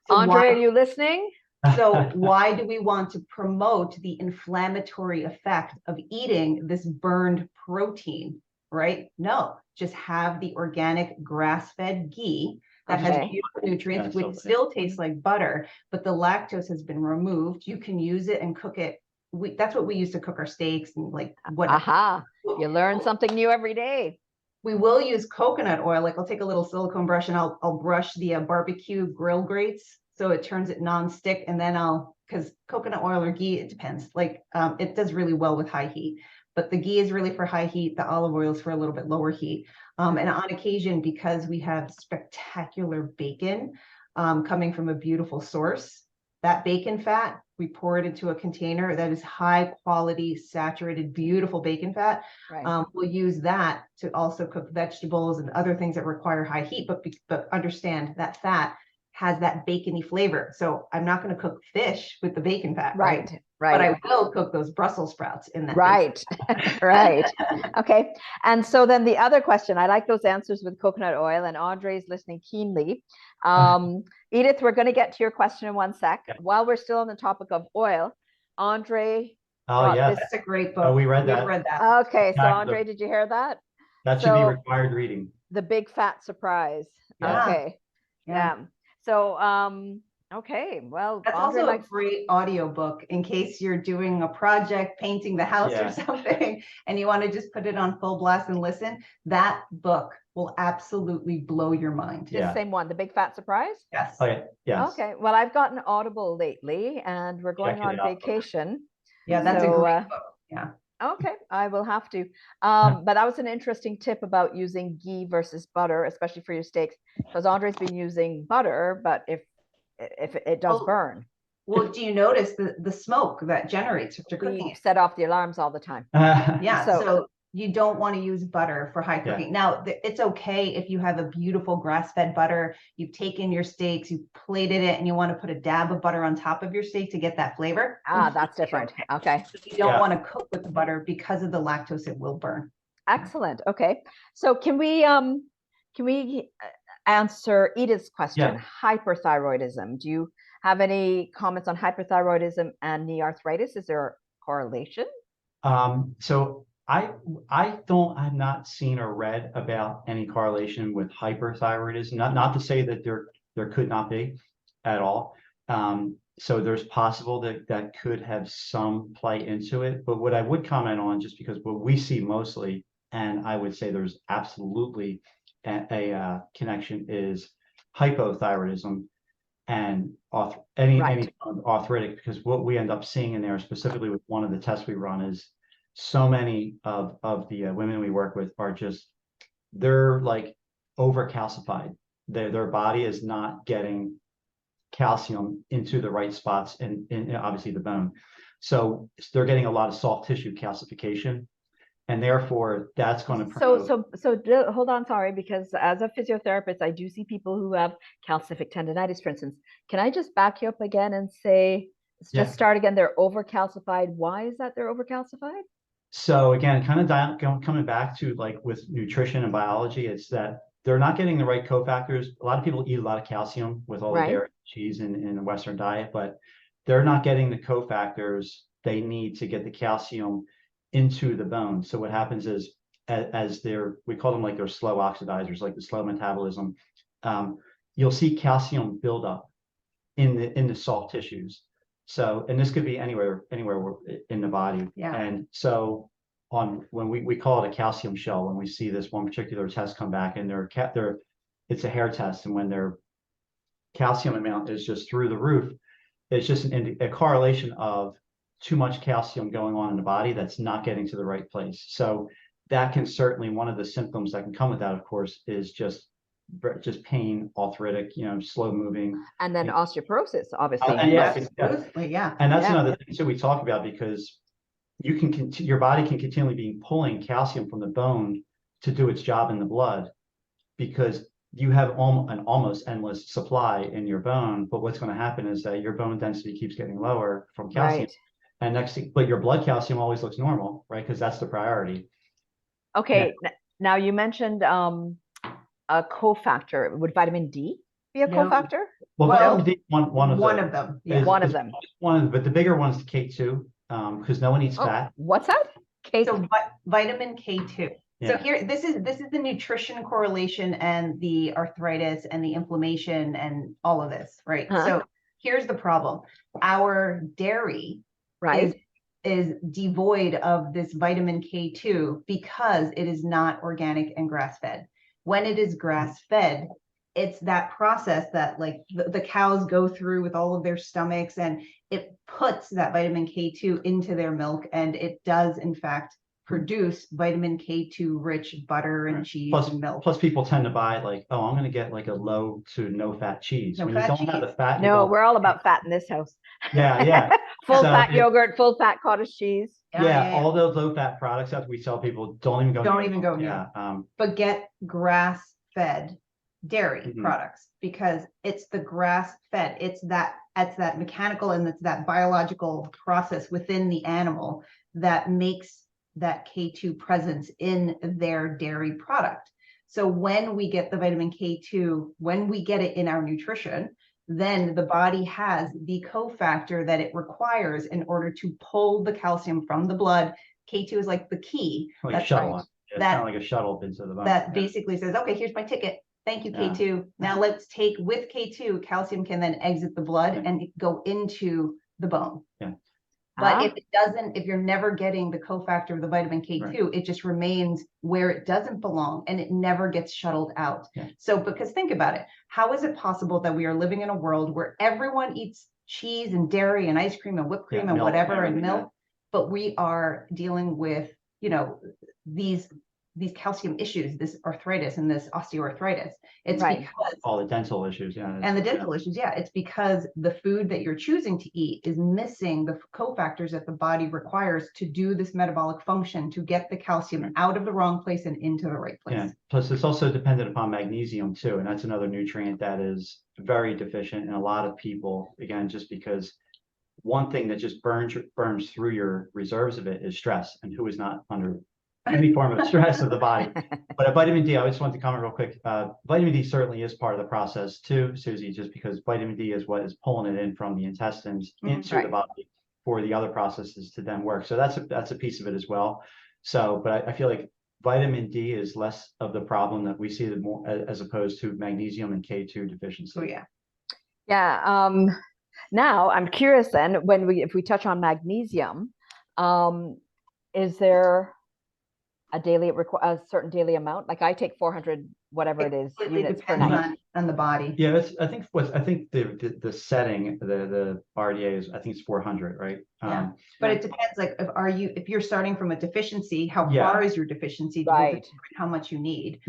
So Andre, are you listening? So why do we want to promote the inflammatory effect of eating this burned protein, right? No, just have the organic grass-fed ghee that has beautiful nutrients, which still tastes like butter, but the lactose has been removed. You can use it and cook it. That's what we use to cook our steaks and like what. You learn something new every day. We will use coconut oil. Like I'll take a little silicone brush and I'll brush the barbecue grill grates. So it turns it non-stick, and then because coconut oil or ghee, it depends. Like it does really well with high heat, but the ghee is really for high heat. The olive oil is for a little bit lower heat. And on occasion, because we have spectacular bacon coming from a beautiful source, that bacon fat, we pour it into a container that is high quality, saturated, beautiful bacon fat. Right. We'll use that to also cook vegetables and other things that require high heat, but understand that fat has that bacony flavor. So I'm not going to cook fish with the bacon fat. Right. But I will cook those Brussels sprouts in that. Right. Right. Okay. And so then the other question, I like those answers with coconut oil, and Andre's listening keenly. Edith, we're going to get to your question in one sec. Okay. While we're still on the topic of oil, Andre. That's a great book. We read that. Okay. So Andre, did you hear that? That should be required reading. The Big Fat Surprise. Yeah. Okay. Yeah. So, okay, well, that's Andre also a great audiobook in case you're doing a project, painting the house or something, and you want to just put it on full blast and listen. That book will absolutely blow your mind. The same one, The Big Fat Surprise? Yes. Okay. Yes. Okay. Well, I've gotten Audible lately, and we're going on vacation. Yeah, that's a great book. Yeah. Okay, I will have to. But that was an interesting tip about using ghee versus butter, especially for your steaks, because Andre's been using butter, but if it does burn. Well, do you notice the smoke that generates after cooking? Set off the alarms all the time. So you don't want to use butter for high cooking. Now, it's okay if you have a beautiful grass-fed butter, you've taken your steaks, you've plated it, and you want to put a dab of butter on top of your steak to get that flavor. That's different. Okay. You don't want to cook with the butter because of the lactose, it will burn. Excellent. Okay. So can we answer Edith's question? Hyperthyroidism. Do you have any comments on hyperthyroidism and knee arthritis? Is there a correlation? So I've not seen or read about any correlation with hyperthyroidism. Not to say that there could not be at all. So there's possible that could have some play into it. But what I would comment on, just because what we see mostly, and I would say there's absolutely a connection, is hypothyroidism and any arthritic, because what we end up seeing in there, specifically with one of the tests we run, is so many of the women we work with are they're like overcalcified. Their body is not getting calcium into the right spots in obviously the bone. So they're getting a lot of soft tissue calcification. And therefore, that's going to So, promote. hold on, sorry, because as a physiotherapist, I do see people who have calcific tendonitis, for instance. Can I just back you up again and say, let's Yeah. just start again. They're overcalcified. Why is that they're overcalcified? So again, kind of coming back to like with nutrition and biology, it's that they're not getting the right cofactors. A lot of people eat a lot of calcium with all the Right. dairy, cheese in the Western diet, but they're not getting the cofactors they need to get the calcium into the bone. So what happens is as we call them like they're slow oxidizers, like the slow metabolism, you'll see calcium build up in the soft tissues. So, and this could be anywhere in the body. Yeah. And so when we call it a calcium shell, when we see this one particular test come back and it's a hair test, and when their calcium amount is just through the roof, it's just a correlation of too much calcium going on in the body that's not getting to the right place. So that can certainly, one of the symptoms that can come with that, of course, is just pain, arthritic, slow moving. And then osteoporosis, obviously. Absolutely, yeah. And that's Yeah. another thing too we talk about, because you can your body can continually be pulling calcium from the bone to do its job in the blood, because you have an almost endless supply in your bone. But what's going to happen is that your bone density keeps getting lower from calcium. Right. And next thing, but your blood calcium always looks normal, right? Because that's the priority. Okay. Now you mentioned a cofactor. Would vitamin D be a No. cofactor? Well, Well, vitamin D, one of them. is- One of is them. but the bigger one is K2, because no one eats fat. What's that? So vitamin K2. So Yeah. here, this is the nutrition correlation and the arthritis and the inflammation and all of this, right? Huh. So here's the problem. Our dairy Right. is devoid of this vitamin K2 because it is not organic and grass-fed. When it is grass-fed, it's that process that like the cows go through with all of their stomachs, and it puts that vitamin K2 into their milk, and it does in fact produce vitamin K2 rich butter and cheese and milk. Plus people tend to buy like, oh, I'm going to get like a low to no fat cheese. When you don't have the fat. No, we're all about fat in this house. Yeah. Full fat yogurt, full fat cottage cheese. Yeah, all those low fat products that we tell people don't even go near. But get grass fed dairy products, because it's the grass fed. It's that mechanical and it's that biological process within the animal that makes that K2 presence in their dairy product. So when we get the vitamin K2, when we get it in our nutrition, then the body has the cofactor that it requires in order to pull the calcium from the blood. K2 is like the key. Like a shuttle. Right. It's kind of like a shuttle into the bone. That basically says, okay, here's my ticket. Thank you, K2. Now let's take with K2, calcium can then exit the blood and go into the bone. Yeah. But if it doesn't, if you're never getting the cofactor of the vitamin K2, it just remains where it doesn't belong and it never gets shuttled out. Yeah. So, because think about it, how is it possible that we are living in a world where everyone eats cheese and dairy and ice cream and whipped cream and milk, whatever and milk, but we are dealing with, these calcium issues, this arthritis and this osteoarthritis? It's because all the dental issues, and the dental issues, it's because the food that you're choosing to eat is missing the cofactors that the body requires to do this metabolic function, to get the calcium out of the wrong place and into the right place. Yeah. Plus, it's also dependent upon magnesium too, and that's another nutrient that is very deficient in a lot of people. Again, just because one thing that just burns through your reserves of it is stress, and who is not under any form of stress of the body. But a vitamin D, I just want to comment real quick. Vitamin D certainly is part of the process too, Susie, just because vitamin D is what is pulling it in from the intestines into the body for the other processes to then work. So that's a piece of it as well. So, but I feel like vitamin D is less of the problem that we see more as opposed to magnesium and K2 deficiency. Oh yeah. Yeah. Now I'm curious then, if we touch on magnesium, is there a certain daily amount? Like I take 400 whatever it is units per night on the body. Yeah, I think the setting, the RDA is, I think it's 400, right? Yeah. But it depends, like if you're starting from a deficiency, how far is your deficiency to how much you need?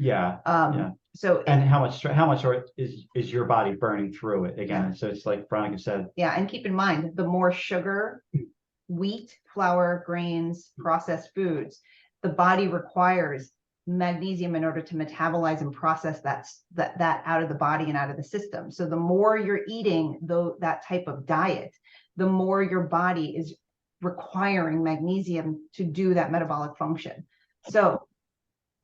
So and how much is your body burning through it again? So it's like Veronica said. Yeah, and keep in mind, the more sugar, wheat, flour, grains, processed foods, the body requires magnesium in order to metabolize and process that out of the body and out of the system. So the more you're eating that type of diet, the more your body is requiring magnesium to do that metabolic function. So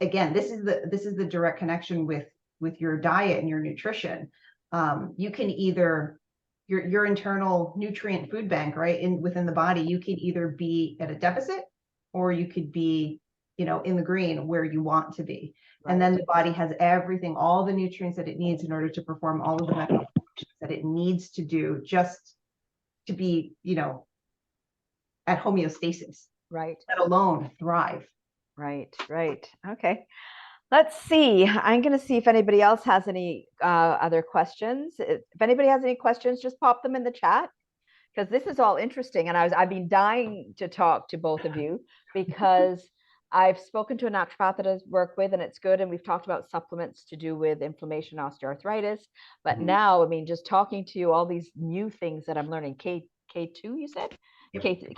again, this is the direct connection with your diet and your nutrition. You can either your internal nutrient food bank, right, within the body, you could either be at a deficit or you could be, in the green where you want to be. Right. And then the body has everything, all the nutrients that it needs in order to perform all of the metabolic functions that it needs to do, just to be, at homeostasis. Right. Let alone thrive. Right. Okay. Let's see. I'm going to see if anybody else has any other questions. If anybody has any questions, just pop them in the chat, because this is all interesting. And I've been dying to talk to both of you, because I've spoken to a naturopath that I work with, and it's good. And we've talked about supplements to do with inflammation, osteoarthritis. But now, I mean, just talking to you, all these new things that I'm learning. K2, you said? K2,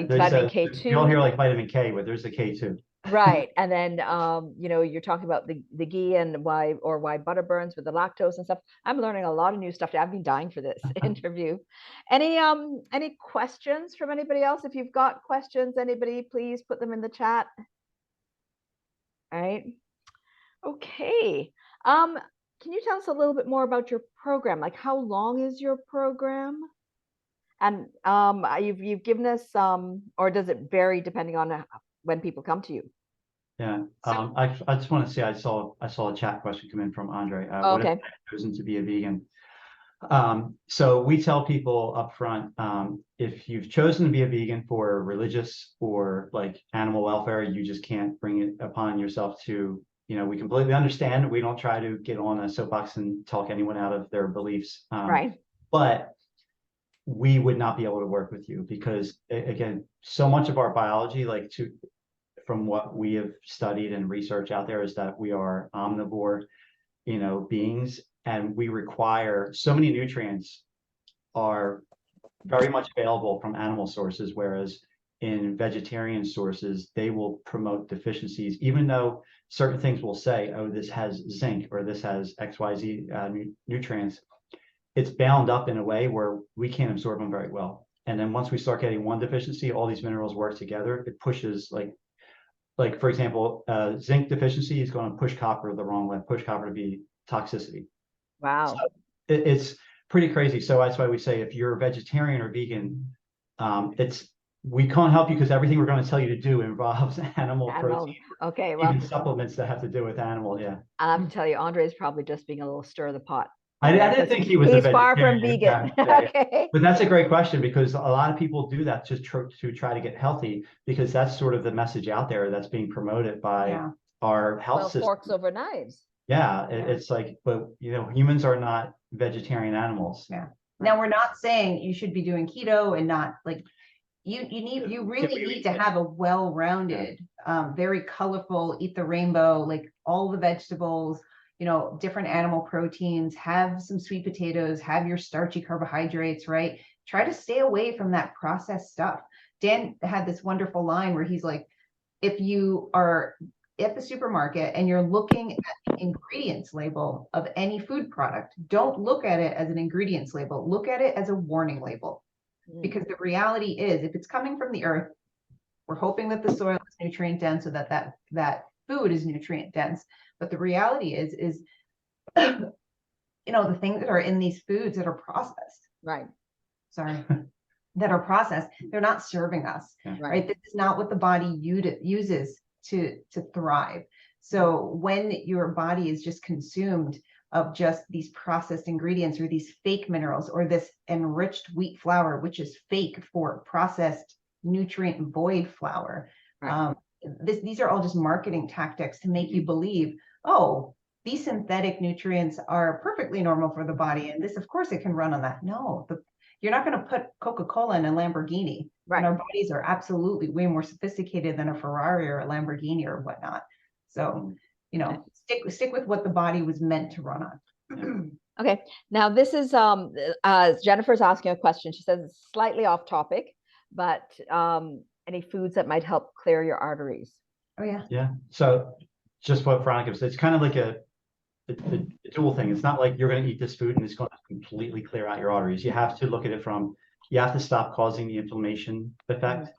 vitamin K2. You all hear like vitamin K, but there's a K2. Right. And then, you're talking about the ghee and why butter burns with the lactose and stuff. I'm learning a lot of new stuff. I've been dying for this interview. Any questions from anybody else? If you've got questions, anybody, please put them in the chat. All right. Okay. Can you tell us a little bit more about your program? Like, how long is your program? And you've given us or does it vary depending on when people come to you? Yeah, I just want to say I saw a chat question come in from Andre. What if I've chosen to be a vegan? So we tell people up front, if you've chosen to be a vegan for religious or like animal welfare, you just can't bring it upon yourself to, we completely understand. We don't try to get on a soapbox and talk anyone out of their beliefs. Right. But we would not be able to work with you because, again, so much of our biology, from what we have studied and research out there, is that we are omnivore, beings, and we require so many nutrients are very much available from animal sources, whereas in vegetarian sources, they will promote deficiencies, even though certain things will say, oh, this has zinc or this has XYZ nutrients. It's bound up in a way where we can't absorb them very well. And then once we start getting one deficiency, all these minerals work together. It pushes like for example, zinc deficiency is going to push copper the wrong way, push copper to be toxicity. Wow. So it's pretty crazy. So that's why we say if you're a vegetarian or vegan, we can't help you because everything we're going to tell you to do involves animal protein. Okay, well, even supplements that have to do with animal. Yeah. I have to tell you, Andre is probably just being a little stir of the pot. I didn't think he was a vegetarian. He's far from vegan. Yeah. Okay. But that's a great question, because a lot of people do that just to try to get healthy, because that's sort of the message out there that's being promoted by our health system. Forks over knives. Yeah, it's like, but humans are not vegetarian animals. Yeah. Now, we're not saying you should be doing keto and not like you really need to have a well-rounded, very colorful, eat the rainbow, like all the vegetables, different animal proteins, have some sweet potatoes, have your starchy carbohydrates, right? Try to stay away from that processed stuff. Dan had this wonderful line where he's like, if you are at the supermarket and you're looking at the ingredients label of any food product, don't look at it as an ingredients label. Look at it as a warning label. Because the reality is, if it's coming from the earth, we're hoping that the soil is nutrient dense so that food is nutrient dense. But the reality is the things that are in these foods that are processed. Right. Sorry. That are processed, they're not serving us. Right. This is not what the body uses to thrive. So when your body is just consumed of just these processed ingredients or these fake minerals or this enriched wheat flour, which is fake for processed nutrient void flour. Right. These are all just marketing tactics to make you believe, oh, these synthetic nutrients are perfectly normal for the body. And this, of course, it can run on that. No, you're not going to put Coca-Cola in a Lamborghini. Right. And our bodies are absolutely way more sophisticated than a Ferrari or a Lamborghini or whatnot. So, stick with what the body was meant to run on. Okay. Now this is Jennifer's asking a question. She says it's slightly off topic, but any foods that might help clear your arteries? Oh, yeah. Yeah. So just what Veronica said, it's kind of like a dual thing. It's not like you're going to eat this food and it's going to completely clear out your arteries. You have to look at it from, you have to stop causing the inflammation effect,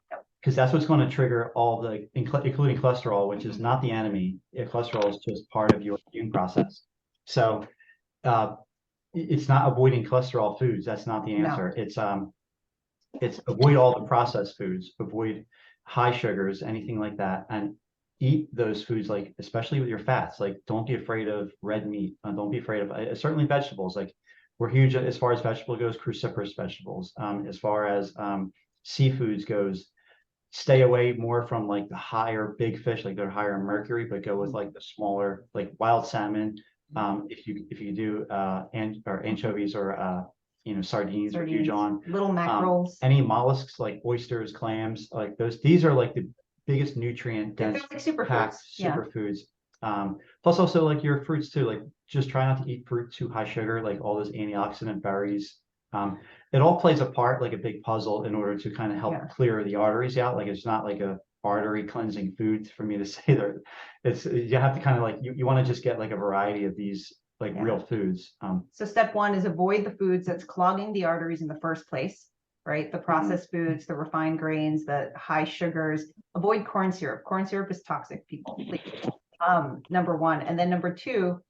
because that's what's going to trigger all the, including cholesterol, which is not the enemy. Cholesterol is just part of your immune process. So it's not avoiding cholesterol foods. That's not the answer. It's avoid all the processed foods, avoid high sugars, anything like that, and eat those foods, like especially with your fats. Like, don't be afraid of red meat. Don't be afraid of certainly vegetables. Like, we're huge as far as vegetable goes, cruciferous vegetables. As far as seafoods goes, stay away more from like the higher big fish, like they're higher in mercury, but go with like the smaller, like wild salmon. If you do anchovies or sardines are huge on. Little mackerels. Any mollusks like oysters, clams, like those. These are like the biggest nutrient dense Like superfoods. packed superfoods. Plus also like your fruits too. Like, just try not to eat fruit too high sugar, like all those antioxidant berries. It all plays a part, like a big puzzle, in order to kind of help clear the arteries out. Like, it's not like a artery cleansing food for me to say that. It's, you have to kind of like, you want to just get like a variety of these like real foods. So step one is avoid the foods that's clogging the arteries in the first place, right? The processed foods, the refined grains, the high sugars. Avoid corn syrup. Corn syrup is toxic, people. Number one. And then number two,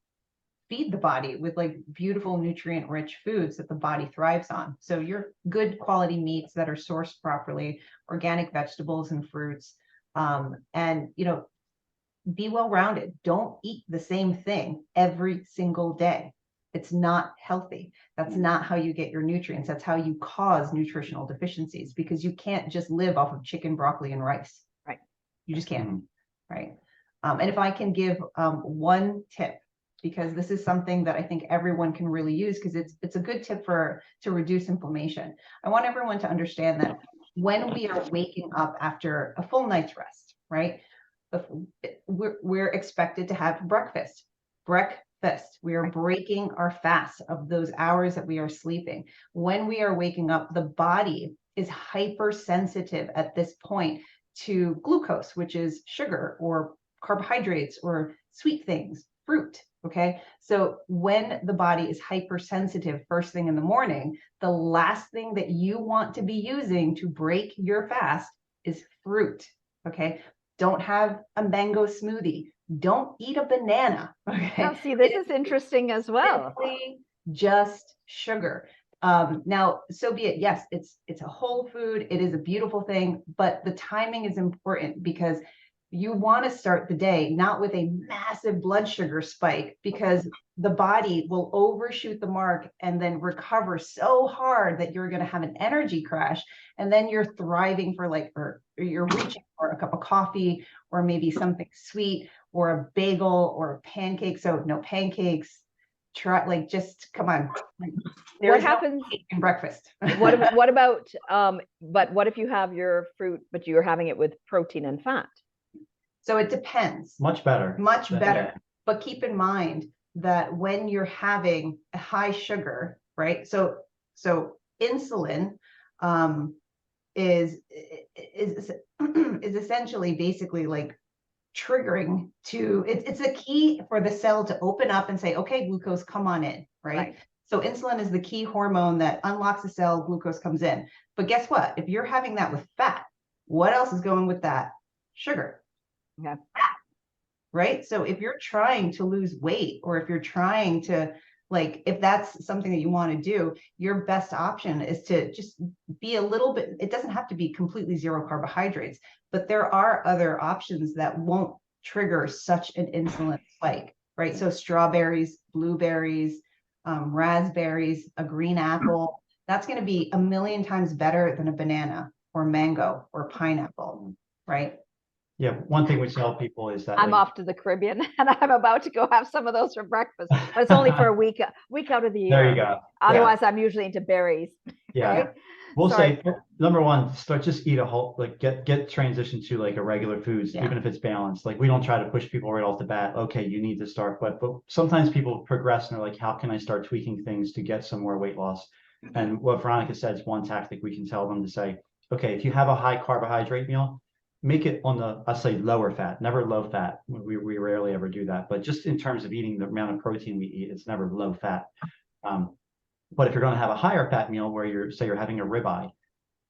feed the body with like beautiful nutrient rich foods that the body thrives on. So your good quality meats that are sourced properly, organic vegetables and fruits, and be well-rounded. Don't eat the same thing every single day. It's not healthy. That's not how you get your nutrients. That's how you cause nutritional deficiencies, because you can't just live off of chicken, broccoli, and rice. Right. You just can't. Right. And if I can give one tip, because this is something that I think everyone can really use, because it's a good tip to reduce inflammation. I want everyone to understand that when we are waking up after a full night's rest, right? We're expected to have breakfast. We are breaking our fast of those hours that we are sleeping. When we are waking up, the body is hypersensitive at this point to glucose, which is sugar or carbohydrates or sweet things, fruit. Okay. So when the body is hypersensitive first thing in the morning, the last thing that you want to be using to break your fast is fruit. Okay. Don't have a mango smoothie. Don't eat a banana. Okay. Now, see, this is interesting as well. Simply just sugar. Now, so be it. Yes, it's a whole food. It is a beautiful thing, but the timing is important, because you want to start the day not with a massive blood sugar spike, because the body will overshoot the mark and then recover so hard that you're going to have an energy crash. And then you're thriving for or you're reaching for a cup of coffee, or maybe something sweet, or a bagel, or a pancake. So no pancakes. Try, just come on. What happens in breakfast? what about but what if you have your fruit, but you're having it with protein and fat? So it depends. Much better. Much better. But keep in mind that when you're having a high sugar, right? So insulin is essentially basically like triggering to it's a key for the cell to open up and say, okay, glucose, come on in, right? So insulin is the key hormone that unlocks the cell, glucose comes in. But guess what? If you're having that with fat, what else is going with that? Sugar. Yeah. Right. So if you're trying to lose weight, or if you're trying to, if that's something that you want to do, your best option is to just be a little bit, it doesn't have to be completely zero carbohydrates, but there are other options that won't trigger such an insulin spike, right? So strawberries, blueberries, raspberries, a green apple, that's going to be a million times better than a banana or mango or pineapple, right? Yeah, one thing we tell people is that I'm off to the Caribbean and I'm about to go have some of those for breakfast, but it's only for a week out of the year. There you go. Otherwise, I'm usually into berries. Yeah. Right? We'll say, number one, just eat a whole, get transitioned to like a regular foods, even if it's balanced. Like, we don't try to push people right off the bat. Okay, you need to start, but sometimes people progress and they're like, how can I start tweaking things to get some more weight loss? And what Veronica said is one tactic we can tell them to say, okay, if you have a high carbohydrate meal, make it on the, I'll say lower fat, never low fat. We rarely ever do that, but just in terms of eating the amount of protein we eat, it's never low fat. But if you're going to have a higher fat meal where you're having a ribeye,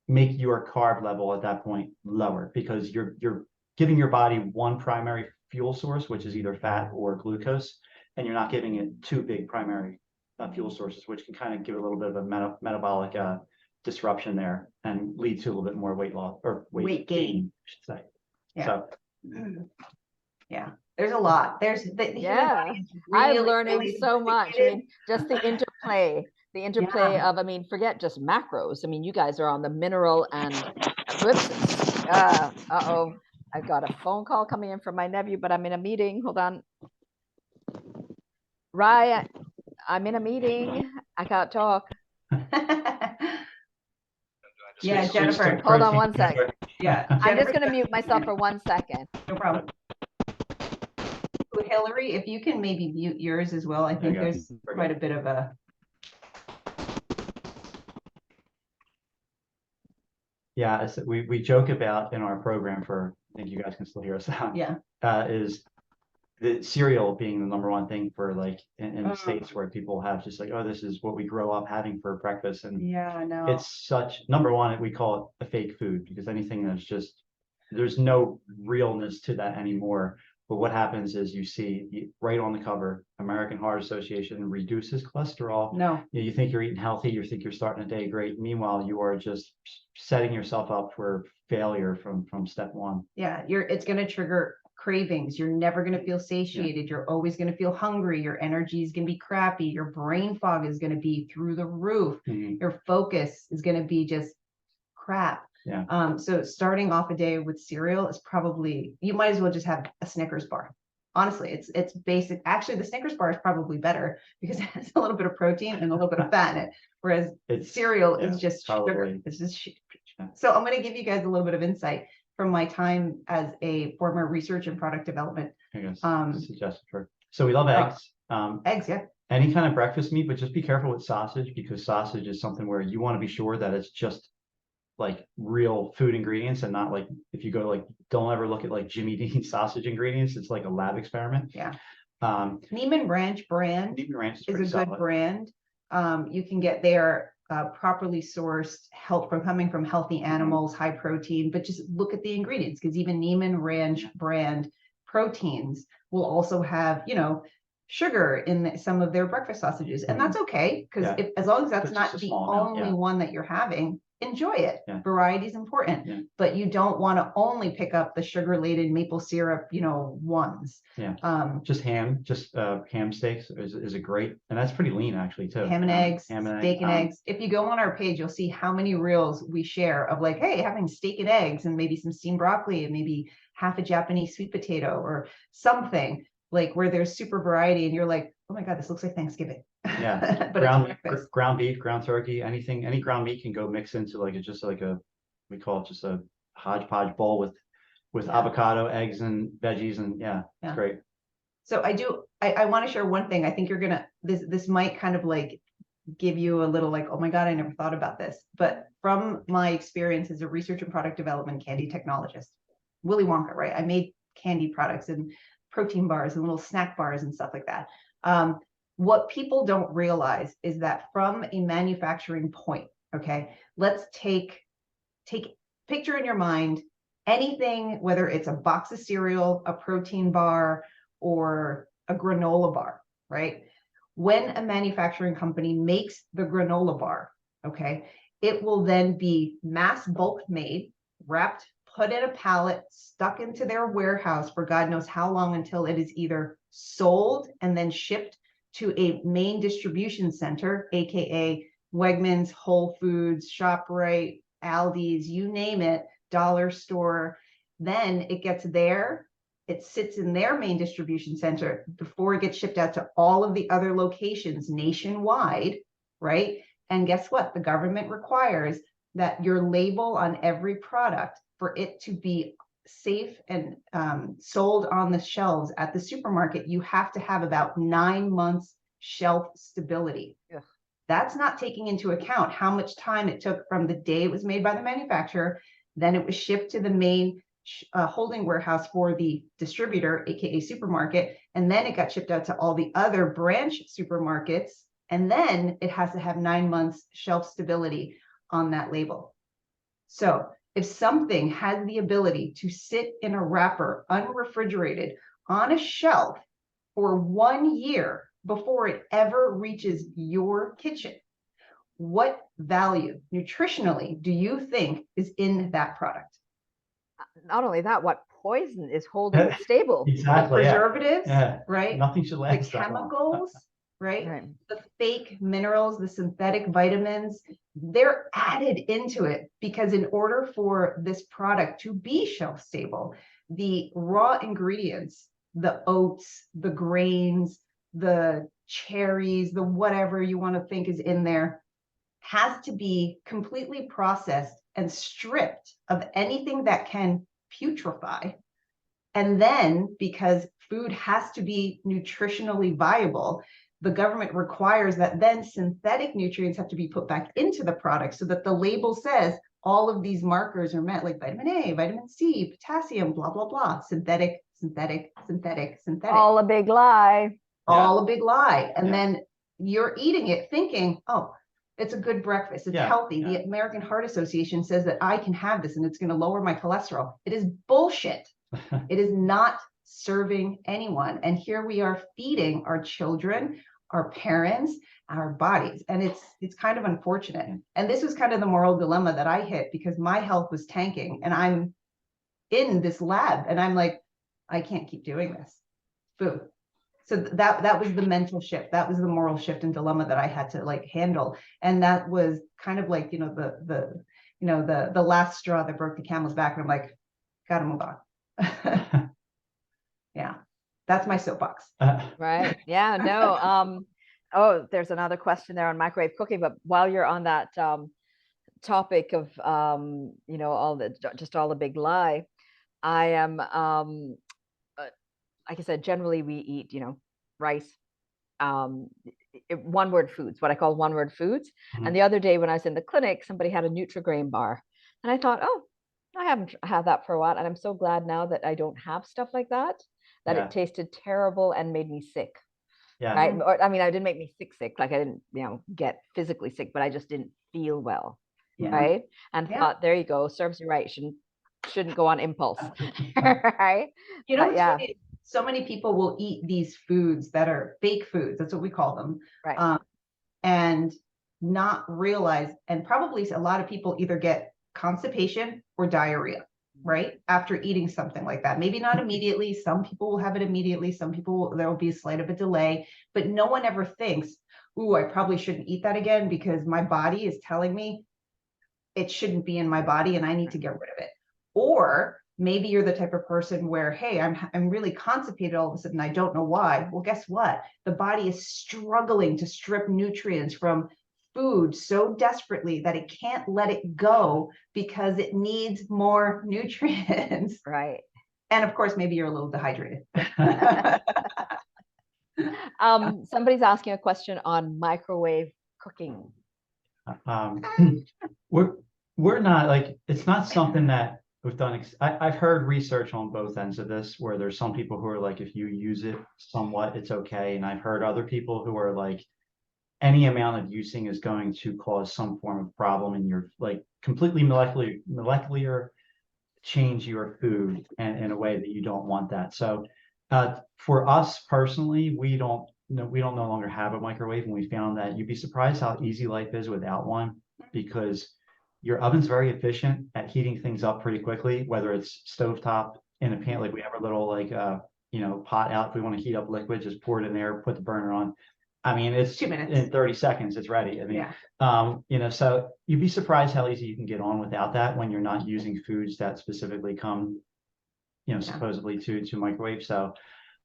make your carb level at that point lower, because you're giving your body one primary fuel source, which is either fat or glucose, and you're not giving it two big primary fuel sources, which can kind of give a little bit of a metabolic disruption there and lead to a little bit more weight loss or weight gain, I should say. Yeah. So Yeah, there's a lot. There's the human Yeah, body is I'm really, learning really so much. I sophisticated. mean, just the interplay Yeah. of, I mean, forget just macros. I mean, you guys are on the mineral and whoops. Uh-oh. I've got a phone call coming in from my nephew, but I'm in a meeting. Hold on. Ryan, I'm in a meeting. I can't talk. Yeah, Jennifer. Hold on one sec. Yeah, I'm just Jennifer's going to got- mute myself for 1 second. No problem. So Hillary, if you can maybe mute yours as well, I There think you go. there's quite a bit of a. Yeah, we joke about in our program for, I think you guys can still hear us out. Yeah. Is the cereal being the number one thing for like in the Oh. States, where people have just like, oh, this is what we grow up having for breakfast. And Yeah, no. it's such, number one, we call it a fake food, because anything that's just, there's no realness to that anymore. But what happens is you see right on the cover, American Heart Association reduces cholesterol. No. You think you're eating healthy, you think you're starting a day great. Meanwhile, you are just setting yourself up for failure from step one. Yeah, it's going to trigger cravings. You're never going to feel satiated. You're always going to feel hungry. Your energy is going to be crappy. Your brain fog is going to be through the roof. Your focus is going to be just crap. Yeah. So starting off a day with cereal is probably, you might as well just have a Snickers bar. Honestly, it's basic. Actually, the Snickers bar is probably better because it has a little bit of protein and a little bit of fat in it. Whereas cereal is just sugar. It's just sugar. So I'm going to give you guys a little bit of insight from my time as a former research and product development. Suggested for. So we love eggs. Eggs, yeah. Any kind of breakfast meat, but just be careful with sausage, because sausage is something where you want to be sure that it's just like real food ingredients, and not like, if you go like, don't ever look at like Jimmy Dean sausage ingredients. It's like a lab experiment. Yeah. Neiman Ranch brand is a good solid brand. You can get their properly sourced coming from healthy animals, high protein, but just look at the ingredients, because even Neiman Ranch brand proteins will also have, sugar in some of their breakfast sausages, and that's okay, because as long as that's not the only one that you're having, enjoy it. Variety is important, but you don't want to only pick up the sugar-laden maple syrup, ones. Just ham steaks is a great, and that's pretty lean actually too. Ham and eggs, steak and eggs. If you go on our page, you'll see how many reels we share of like, hey, having steak and eggs and maybe some steamed broccoli and maybe half a Japanese sweet potato or something, like where there's super variety and you're like, oh my God, this looks like Thanksgiving. Yeah. But ground beef, ground turkey, any ground meat can go mix into like, it's just like we call it just a hodgepodge bowl with avocado, eggs, and veggies, and it's great. So I want to share one thing. I think you're gonna, this might kind of like give you a little like, oh my God, I never thought about this. But from my experience as a research and product development candy technologist, Willy Wonka, right? I made candy products and protein bars and little snack bars and stuff like that. What people don't realize is that from a manufacturing point, okay, let's take picture in your mind anything, whether it's a box of cereal, a protein bar, or a granola bar, right? When a manufacturing company makes the granola bar, okay, it will then be mass bulk made, wrapped, put in a pallet, stuck into their warehouse for God knows how long, until it is either sold and then shipped to a main distribution center, aka Wegmans, Whole Foods, ShopRite, Aldi's, you name it, dollar store. Then it gets there, it sits in their main distribution center before it gets shipped out to all of the other locations nationwide, right? And guess what? The government requires that your label on every product, for it to be safe and sold on the shelves at the supermarket, you have to have about 9 months shelf stability. Yeah. That's not taking into account how much time it took from the day it was made by the manufacturer, then it was shipped to the main holding warehouse for the distributor, aka supermarket, and then it got shipped out to all the other branch supermarkets, and then it has to have 9 months shelf stability on that label. So if something has the ability to sit in a wrapper unrefrigerated on a shelf for 1 year before it ever reaches your kitchen, what value nutritionally do you think is in that product? Not only that, what poison is holding it stable? Exactly. The preservatives, right? Nothing should the last that long. chemicals, right? Right. The fake minerals, the synthetic vitamins, they're added into it because in order for this product to be shelf stable, the raw ingredients, the oats, the grains, the cherries, the whatever you want to think is in there, has to be completely processed and stripped of anything that can putrefy. And then, because food has to be nutritionally viable, the government requires that then synthetic nutrients have to be put back into the product so that the label says all of these markers are met, like vitamin A, vitamin C, potassium, blah, blah, blah, synthetic, synthetic, synthetic, synthetic. All a big lie. All a big lie. And then you're eating it thinking, oh, it's a good breakfast. It's healthy. The American Heart Association says that I can have this and it's going to lower my cholesterol. It is bullshit. It is not serving anyone. And here we are feeding our children, our parents, our bodies. And it's kind of unfortunate. And this was kind of the moral dilemma that I hit because my health was tanking and I'm in this lab and I'm like, I can't keep doing this. Boom. So that was the mental shift. That was the moral shift and dilemma that I had to like handle. And that was kind of like, the last straw that broke the camel's back. And I'm like, gotta move on. Yeah, that's my soapbox. Right. Yeah, no. Oh, there's another question there on microwave cooking, but while you're on that topic of all the big lie, I am like I said, generally we eat, rice, one word foods, what I call one word foods. Mhm. And the other day when I was in the clinic, somebody had a Nutri-Grain bar. And I thought, oh, I haven't had that for a while. And I'm so glad now that I don't have stuff like that it tasted terrible and made me sick. Yeah. Right. Or, I mean, I didn't make me sick. Like I didn't, get physically sick, but I just didn't feel well. Yeah. Right. And thought, there you go. Serves you right. Shouldn't go on impulse. Right. You know, funny? So many people will eat these foods that are fake foods. That's what we call them. Right. And not realize, and probably a lot of people either get constipation or diarrhea, right? After eating something like that. Maybe not immediately. Some people will have it immediately. Some people, there will be a slight of a delay, but no one ever thinks, ooh, I probably shouldn't eat that again because my body is telling me it shouldn't be in my body and I need to get rid of it. Or maybe you're the type of person where, hey, I'm really constipated all of a sudden. I don't know why. Well, guess what? The body is struggling to strip nutrients from food so desperately that it can't let it go because it needs more nutrients. Right. And of course, maybe you're a little dehydrated. Somebody's asking a question on microwave cooking. We're not like, it's not something that we've done. I've heard research on both ends of this where there's some people who are like, if you use it somewhat, it's okay. And I've heard other people who are like, any amount of using is going to cause some form of problem in your, like, completely molecular change your food and in a way that you don't want that. So for us personally, we don't no longer have a microwave, and we found that you'd be surprised how easy life is without one, because your oven's very efficient at heating things up pretty quickly, whether it's stovetop in a pan, like we have our little pot out. If we want to heat up liquid, just pour it in there, put the burner on. I mean, it's 2 minutes. In 30 seconds, it's ready. I mean, so you'd be surprised how easy you can get on without that when you're not using foods that specifically come, supposedly to microwave. So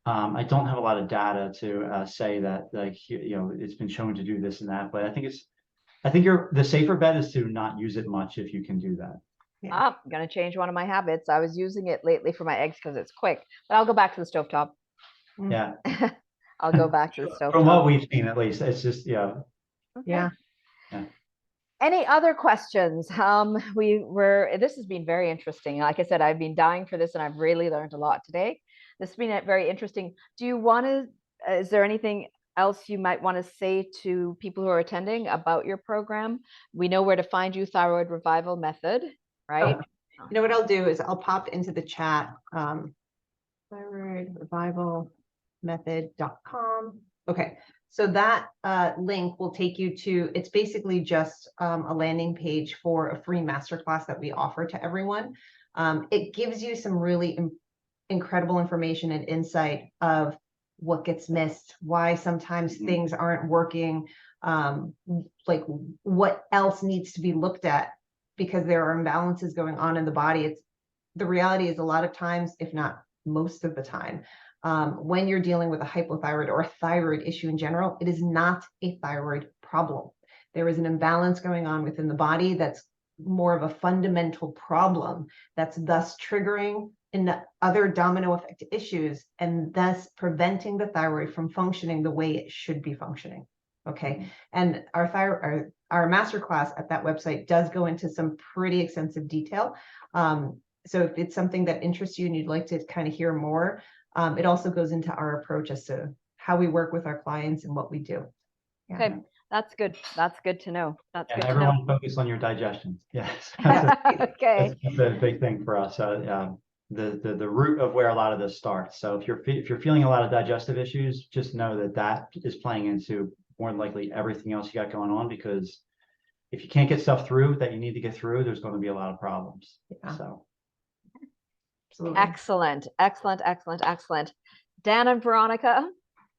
I don't have a lot of data to say that, like, it's been shown to do this and that, but I think the safer bet is to not use it much if you can do that. I'm going to change one of my habits. I was using it lately for my eggs because it's quick, but I'll go back to the stovetop. Yeah. I'll go back to the stovetop. From what we've seen, at least, it's just, Okay. Yeah. Any other questions? This has been very interesting. Like I said, I've been dying for this and I've really learned a lot today. This has been very interesting. Do you want to, is there anything else you might want to say to people who are attending about your program? We know where to find you, Thyroid Revival Method, right? You know what I'll do is I'll pop into the chat, thyroidrevivalmethod.com. Okay, so that link will take you to, it's basically just a landing page for a free masterclass that we offer to everyone. It gives you some really incredible information and insight of what gets missed, why sometimes things aren't working, like what else needs to be looked at, because there are imbalances going on in the body. The reality is a lot of times, if not most of the time, when you're dealing with a hypothyroid or a thyroid issue in general, it is not a thyroid problem. There is an imbalance going on within the body that's more of a fundamental problem that's thus triggering in the other domino effect issues and thus preventing the thyroid from functioning the way it should be functioning. Okay. And our masterclass at that website does go into some pretty extensive detail. So if it's something that interests you and you'd like to kind of hear more, it also goes into our approach as to how we work with our clients and what we do. Yeah. Okay, that's good. That's good to know. That's good. Everyone focus on your digestion. Yes. Okay. That's a big thing for us. The root of where a lot of this starts. So if you're feeling a lot of digestive issues, just know that is playing into more than likely everything else you got going on, because if you can't get stuff through that you need to get through, there's going to be a lot of problems. Yeah. So. Absolutely. Excellent, excellent, excellent, excellent. Dan and Veronica,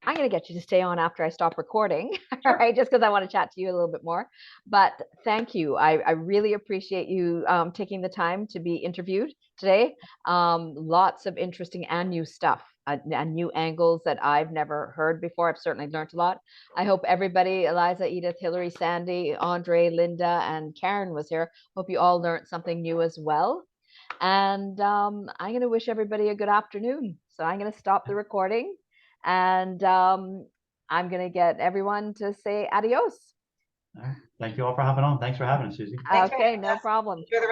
I'm going to get you to stay on after I stop recording, all right, just because I want to chat to you a little bit more. But thank you. I really appreciate you taking the time to be interviewed today. Lots of interesting and new stuff and new angles that I've never heard before. I've certainly learned a lot. I hope everybody, Eliza, Edith, Hillary, Sandy, Andre, Linda, and Karen was here. Hope you all learned something new as well. And I'm going to wish everybody a good afternoon. So I'm going to stop the recording and I'm going to get everyone to say adios. All right. Thank you all for hopping on. Thanks for having us, Susie. Okay, no problem.